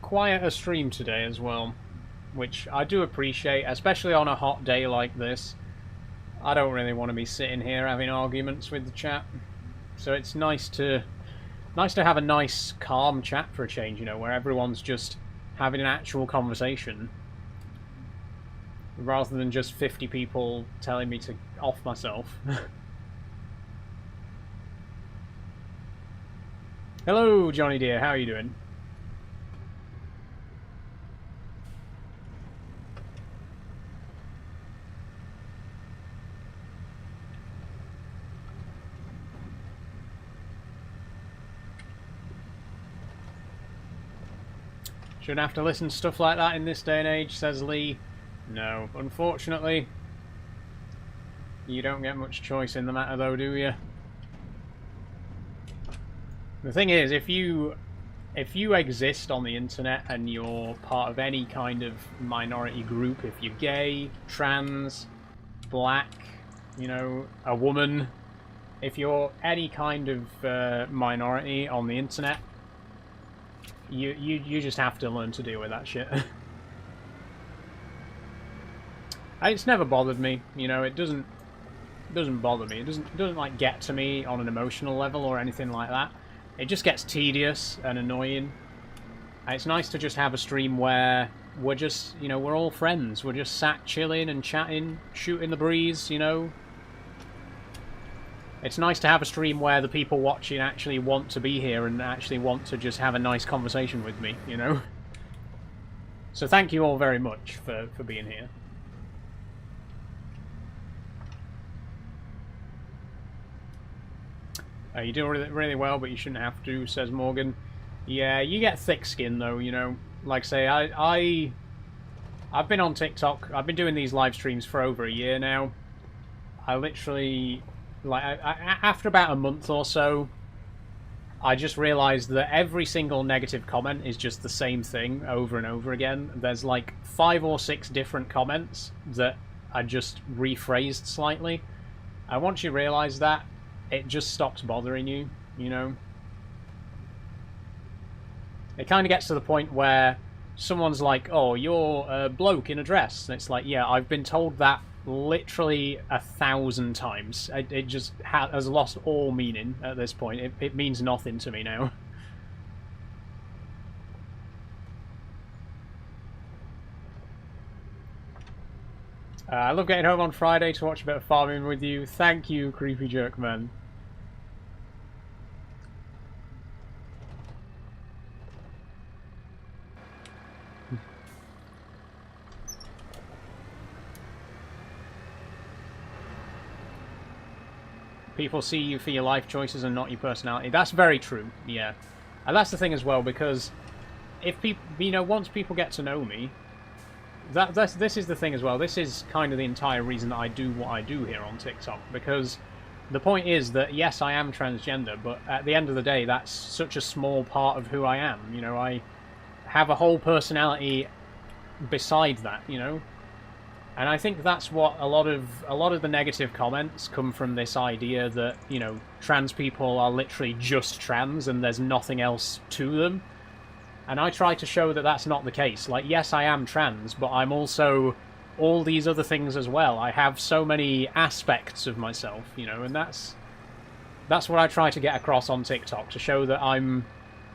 Quite a stream today as well, which I do appreciate, especially on a hot day like this. I don't really want to be sitting here having arguments with the chat, so it's nice to have a nice calm chat for a change, you know, where everyone's just having an actual conversation rather than just 50 people telling me to off myself. Hello, Johnny dear, how are you doing? Shouldn't have to listen to stuff like that in this day and age, says Lee. No, unfortunately. You don't get much choice in the matter though, do you? The thing is, if you exist on the internet and you're part of any kind of minority group, if you're gay, trans, black, you know, a woman, if you're any kind of minority on the internet, you just have to learn to deal with that shit. It's never bothered me, you know. It doesn't bother me. It doesn't like get to me on an emotional level or anything like that. It just gets tedious and annoying. And it's nice to just have a stream where we're just, you know, we're all friends. We're just sat chilling and chatting, shooting the breeze, you know. It's nice to have a stream where the people watching actually want to be here and actually want to just have a nice conversation with me, you know. So thank you all very much for being here. You do really well, but you shouldn't have to, says Morgan. Yeah, you get thick skin though, you know. Like I say, I've been on TikTok. I've been doing these live streams for over a year now. I literally like after about a month or so, I just realised that every single negative comment is just the same thing over and over again. There's like 5 or 6 different comments that are just rephrased slightly. And once you realise that, it just stops bothering you, you know? It kind of gets to the point where someone's like, oh, you're a bloke in a dress. And it's like, yeah, I've been told that literally 1,000 times. It just has lost all meaning at this point. It means nothing to me now. I love getting home on Friday to watch a bit of farming with you. Thank you, Creepy Jerkman. People see you for your life choices and not your personality. That's very true, yeah. And that's the thing as well, because if people, you know, once people get to know me, this is the thing as well. This is kind of the entire reason that I do what I do here on TikTok, because the point is that, yes, I am transgender, but at the end of the day, that's such a small part of who I am. You know, I have a whole personality beside that, you know? And I think that's what a lot of the negative comments come from, this idea that, you know, trans people are literally just trans and there's nothing else to them. And I try to show that that's not the case. Like, yes, I am trans, but I'm also all these other things as well. I have so many aspects of myself, you know, and that's what I try to get across on TikTok, to show that I'm,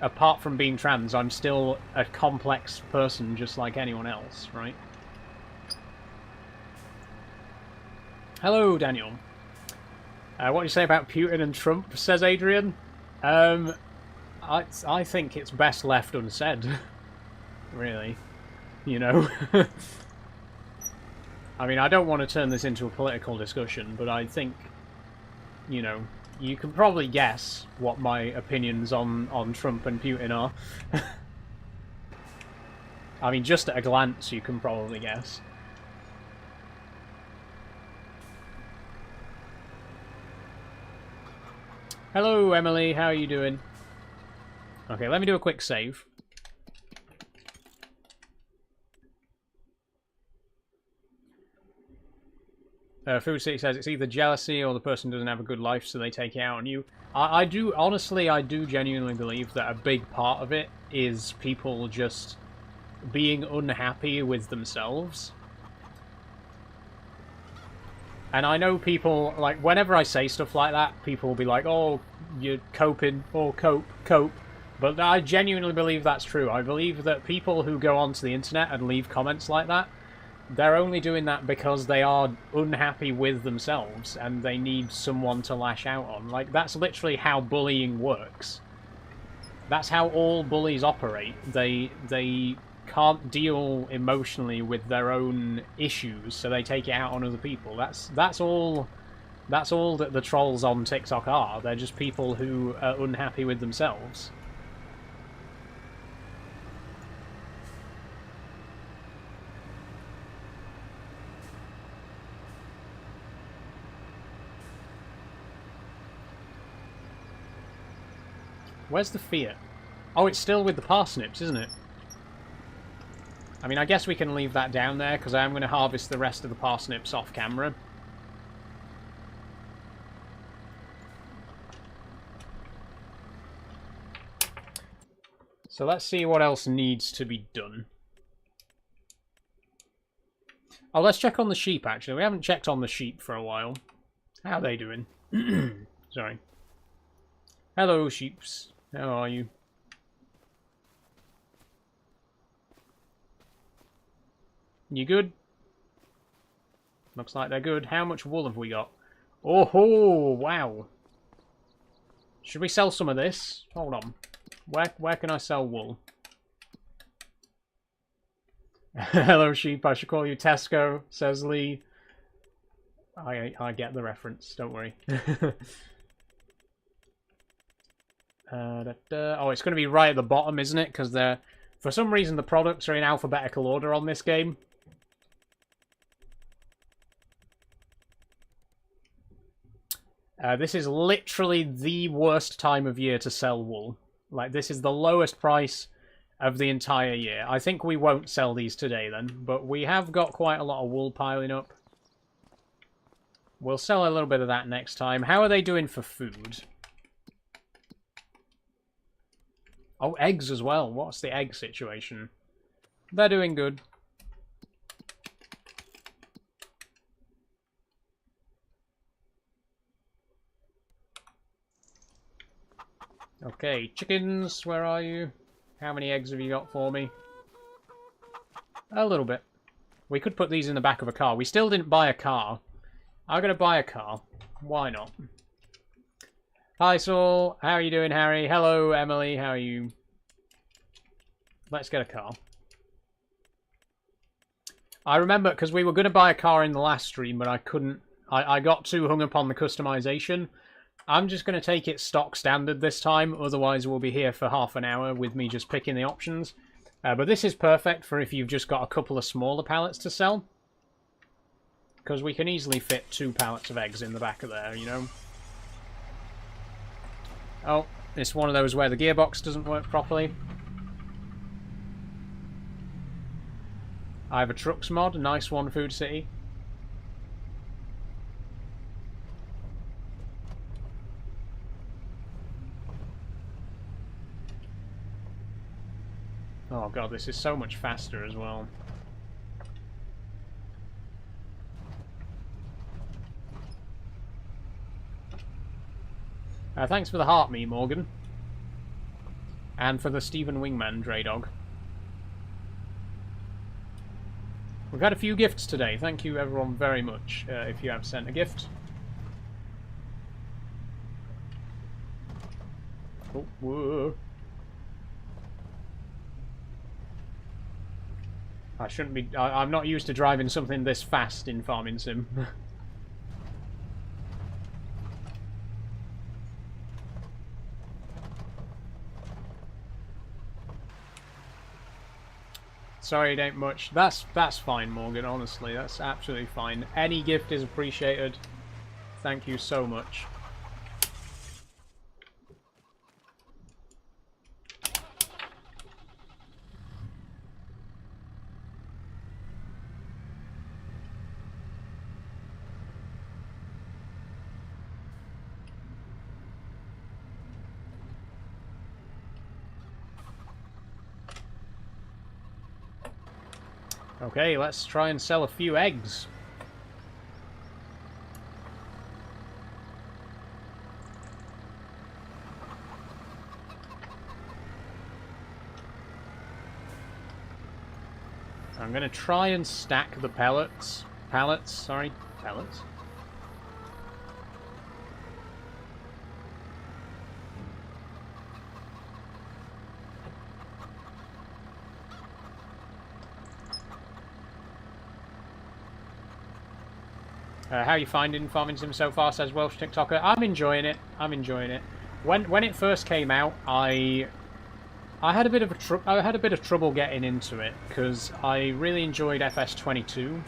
apart from being trans, I'm still a complex person just like anyone else, right? Hello, Daniel. What do you say about Putin and Trump, says Adrian? I think it's best left unsaid, really, you know? I mean, I don't want to turn this into a political discussion, but I think, you know, you can probably guess what my opinions on Trump and Putin are. I mean, just at a glance, you can probably guess. Hello, Emily. How are you doing? Okay, let me do a quick save. Food City says it's either jealousy or the person doesn't have a good life, so they take it out on you. I do, honestly, I do genuinely believe that a big part of it is people just being unhappy with themselves. And I know people, like, whenever I say stuff like that, people will be like, oh, you're coping, or cope. But I genuinely believe that's true. I believe that people who go onto the internet and leave comments like that, they're only doing that because they are unhappy with themselves and they need someone to lash out on. Like, that's literally how bullying works. That's how all bullies operate. They can't deal emotionally with their own issues, so they take it out on other people. That's all that the trolls on TikTok are. They're just people who are unhappy with themselves. Where's the Fiat? Oh, it's still with the parsnips, isn't it? I mean, I guess we can leave that down there, because I am going to harvest the rest of the parsnips off camera. So let's see what else needs to be done. Oh, let's check on the sheep, actually. We haven't checked on the sheep for a while. How are they doing? Sorry. Hello, sheeps. How are you? You good? Looks like they're good. How much wool have we got? Oh ho! Wow. Should we sell some of this? Hold on. Where can I sell wool? Hello, sheep. I should call you Tesco, says Lee. I get the reference. Don't worry. Oh, it's going to be right at the bottom, isn't it? Because for some reason the products are in alphabetical order on this game. This is literally the worst time of year to sell wool. Like, this is the lowest price of the entire year. I think we won't sell these today then, but we have got quite a lot of wool piling up. We'll sell a little bit of that next time. How are they doing for food? Oh, eggs as well. What's the egg situation? They're doing good. Okay, chickens, where are you? How many eggs have you got for me? A little bit. We could put these in the back of a car. We still didn't buy a car. I'm going to buy a car. Why not? Hi, Saul. How are you doing, Harry? Hello, Emily. How are you? Let's get a car. I remember, because we were going to buy a car in the last stream, but I couldn't. I got too hung up on the customization. I'm just going to take it stock standard this time, otherwise we'll be here for half an hour with me just picking the options. But this is perfect for if you've just got a couple of smaller pallets to sell. Because we can easily fit 2 pallets of eggs in the back of there, you know. Oh, it's one of those where the gearbox doesn't work properly. I have a trucks mod, a nice one, Food City. Oh god, this is so much faster as well. Thanks for the heart me, Morgan. And for the Stephen Wingman, Dre Dog. We've had a few gifts today. Thank you everyone very much if you have sent a gift. Oh, whoa. I shouldn't be... I'm not used to driving something this fast in Farming Sim. Sorry, it ain't much. That's fine, Morgan, honestly. That's absolutely fine. Any gift is appreciated. Thank you so much. Okay, let's try and sell a few eggs. I'm going to try and stack the pallets. Pallets. How are you finding Farming Sim so far, says Welsh TikToker. I'm enjoying it. I'm enjoying it. When it first came out, I had a bit of trouble getting into it because I really enjoyed FS22,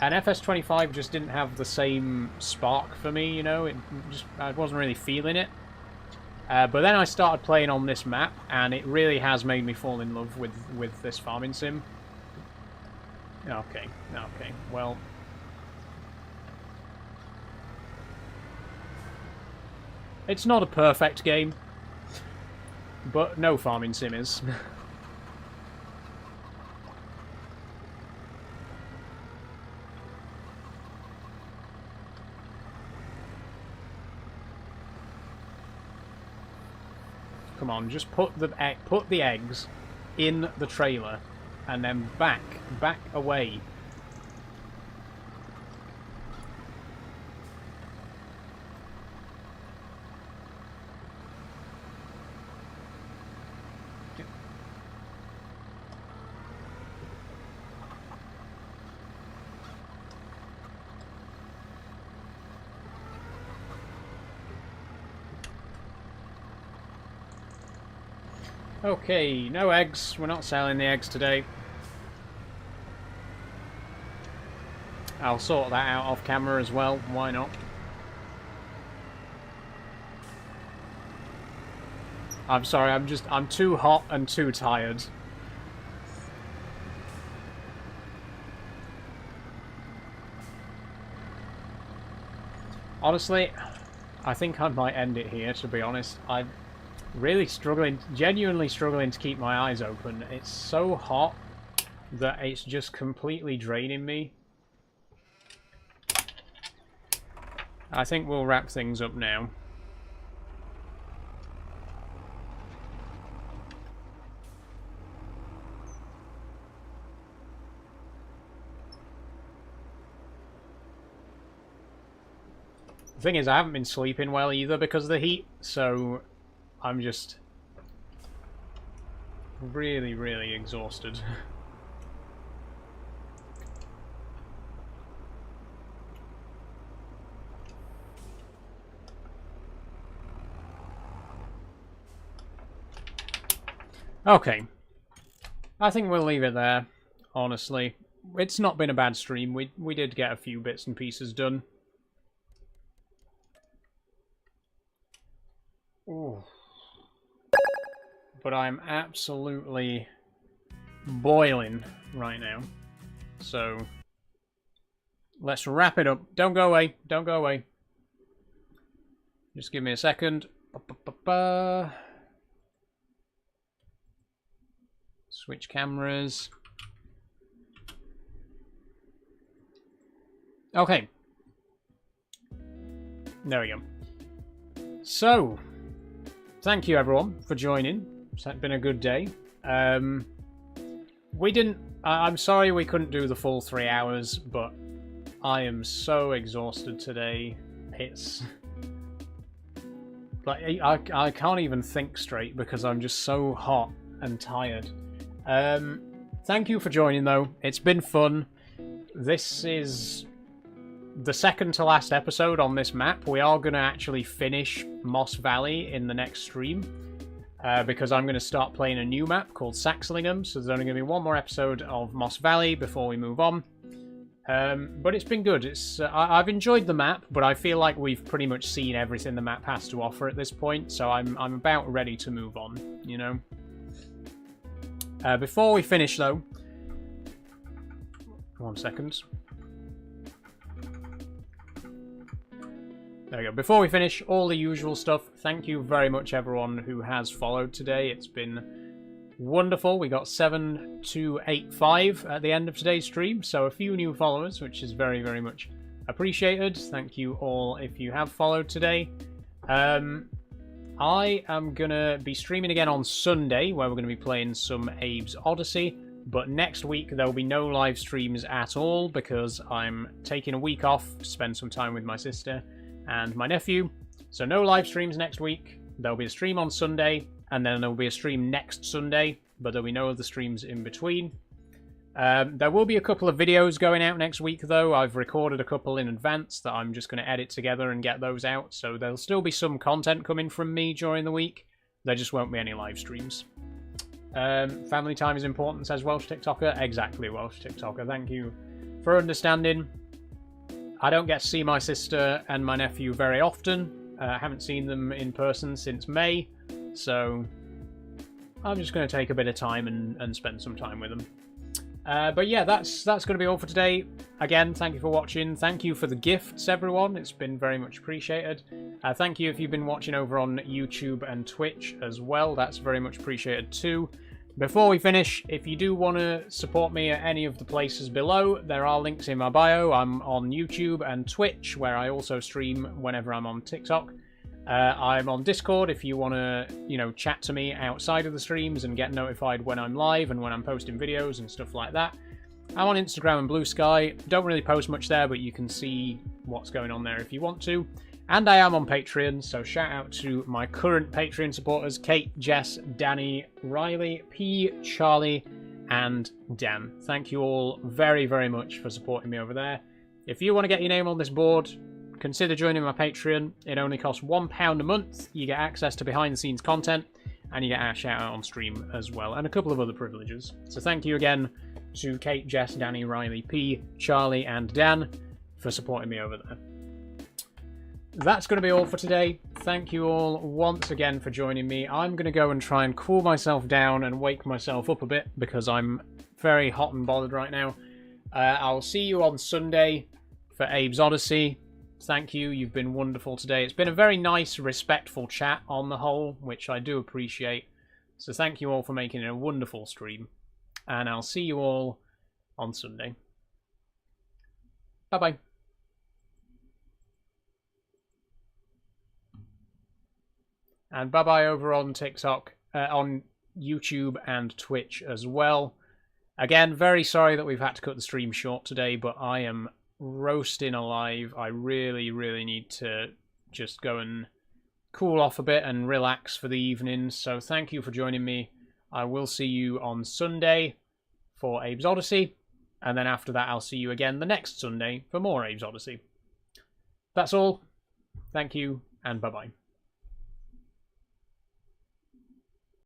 and FS25 just didn't have the same spark for me. You know, I wasn't really feeling it. But then I started playing on this map, and it really has made me fall in love with this Farming Sim. Okay, well. It's not a perfect game, but no Farming Sim is. Come on, just put the eggs in the trailer, and then back away. Okay, no eggs. We're not selling the eggs today. I'll sort that out off camera as well. Why not? I'm sorry, I'm too hot and too tired. Honestly, I think I might end it here, to be honest. I'm really struggling, genuinely struggling to keep my eyes open. It's so hot that it's just completely draining me. I think we'll wrap things up now. The thing is, I haven't been sleeping well either because of the heat, so I'm just really, really exhausted. Okay. I think we'll leave it there, honestly. It's not been a bad stream. We did get a few bits and pieces done. Ooh. But I'm absolutely boiling right now. So let's wrap it up. Don't go away. Don't go away. Just give me a second. Switch cameras. Okay. There we go. So, thank you everyone for joining. It's been a good day. We didn't... I'm sorry we couldn't do the full 3 hours, but I am so exhausted today. It's... like, I can't even think straight because I'm just so hot and tired. Thank you for joining though. It's been fun. This is the second to last episode on this map. We are going to actually finish Moss Valley in the next stream because I'm going to start playing a new map called Saxlingham, so there's only going to be one more episode of Moss Valley before we move on. But it's been good. I've enjoyed the map, but I feel like we've pretty much seen everything the map has to offer at this point, so I'm about ready to move on, you know? Before we finish though... 1 second. There we go. Before we finish, all the usual stuff. Thank you very much everyone who has followed today. It's been wonderful. We got 7285 at the end of today's stream, so a few new followers, which is very, very much appreciated. Thank you all if you have followed today. I am going to be streaming again on Sunday, where we're going to be playing some Abe's Odyssey, but next week there will be no live streams at all because I'm taking a week off to spend some time with my sister and my nephew. So no live streams next week. There'll be a stream on Sunday, and then there'll be a stream next Sunday, but there'll be no other streams in between. There will be a couple of videos going out next week, though. I've recorded a couple in advance that I'm just going to edit together and get those out, so there'll still be some content coming from me during the week. There just won't be any live streams. Family time is important, says Welsh TikToker. Exactly, Welsh TikToker. Thank you for understanding. I don't get to see my sister and my nephew very often. I haven't seen them in person since May, so I'm just going to take a bit of time and spend some time with them. But yeah, that's going to be all for today. Again, thank you for watching. Thank you for the gifts, everyone. It's been very much appreciated. Thank you if you've been watching over on YouTube and Twitch as well. That's very much appreciated too. Before we finish, if you do want to support me at any of the places below, there are links in my bio. I'm on YouTube and Twitch, where I also stream whenever I'm on TikTok. I'm on Discord if you want to, chat to me outside of the streams and get notified when I'm live and when I'm posting videos and stuff like that. I'm on Instagram and Blue Sky. Don't really post much there, but you can see what's going on there if you want to. And I am on Patreon, so shout out to my current Patreon supporters, Kate, Jess, Danny, Riley, P, Charlie, and Dan. Thank you all very, very much for supporting me over there. If you want to get your name on this board, consider joining my Patreon. It only costs £1 a month. You get access to behind-the-scenes content, and you get a shout-out on stream as well, and a couple of other privileges. So thank you again to Kate, Jess, Danny, Riley, P, Charlie, and Dan for supporting me over there. that's going to be all for today. Thank you all once again for joining me. I'm going to go and try and cool myself down and wake myself up a bit because I'm very hot and bothered right now. I'll see you on Sunday for Abe's Odyssey. Thank you. You've been wonderful today. It's been a very nice, respectful chat on the whole, which I do appreciate. So thank you all for making it a wonderful stream. And I'll see you all on Sunday. Bye-bye. And bye-bye over on TikTok, on YouTube and Twitch as well. Again, very sorry that we've had to cut the stream short today, but I am roasting alive. I really, really need to just go and cool off a bit and relax for the evening. So thank you for joining me. I will see you on Sunday for Abe's Odyssey. And then after that, I'll see you again the next Sunday for more Abe's Odyssey. That's all. Thank you, and bye-bye.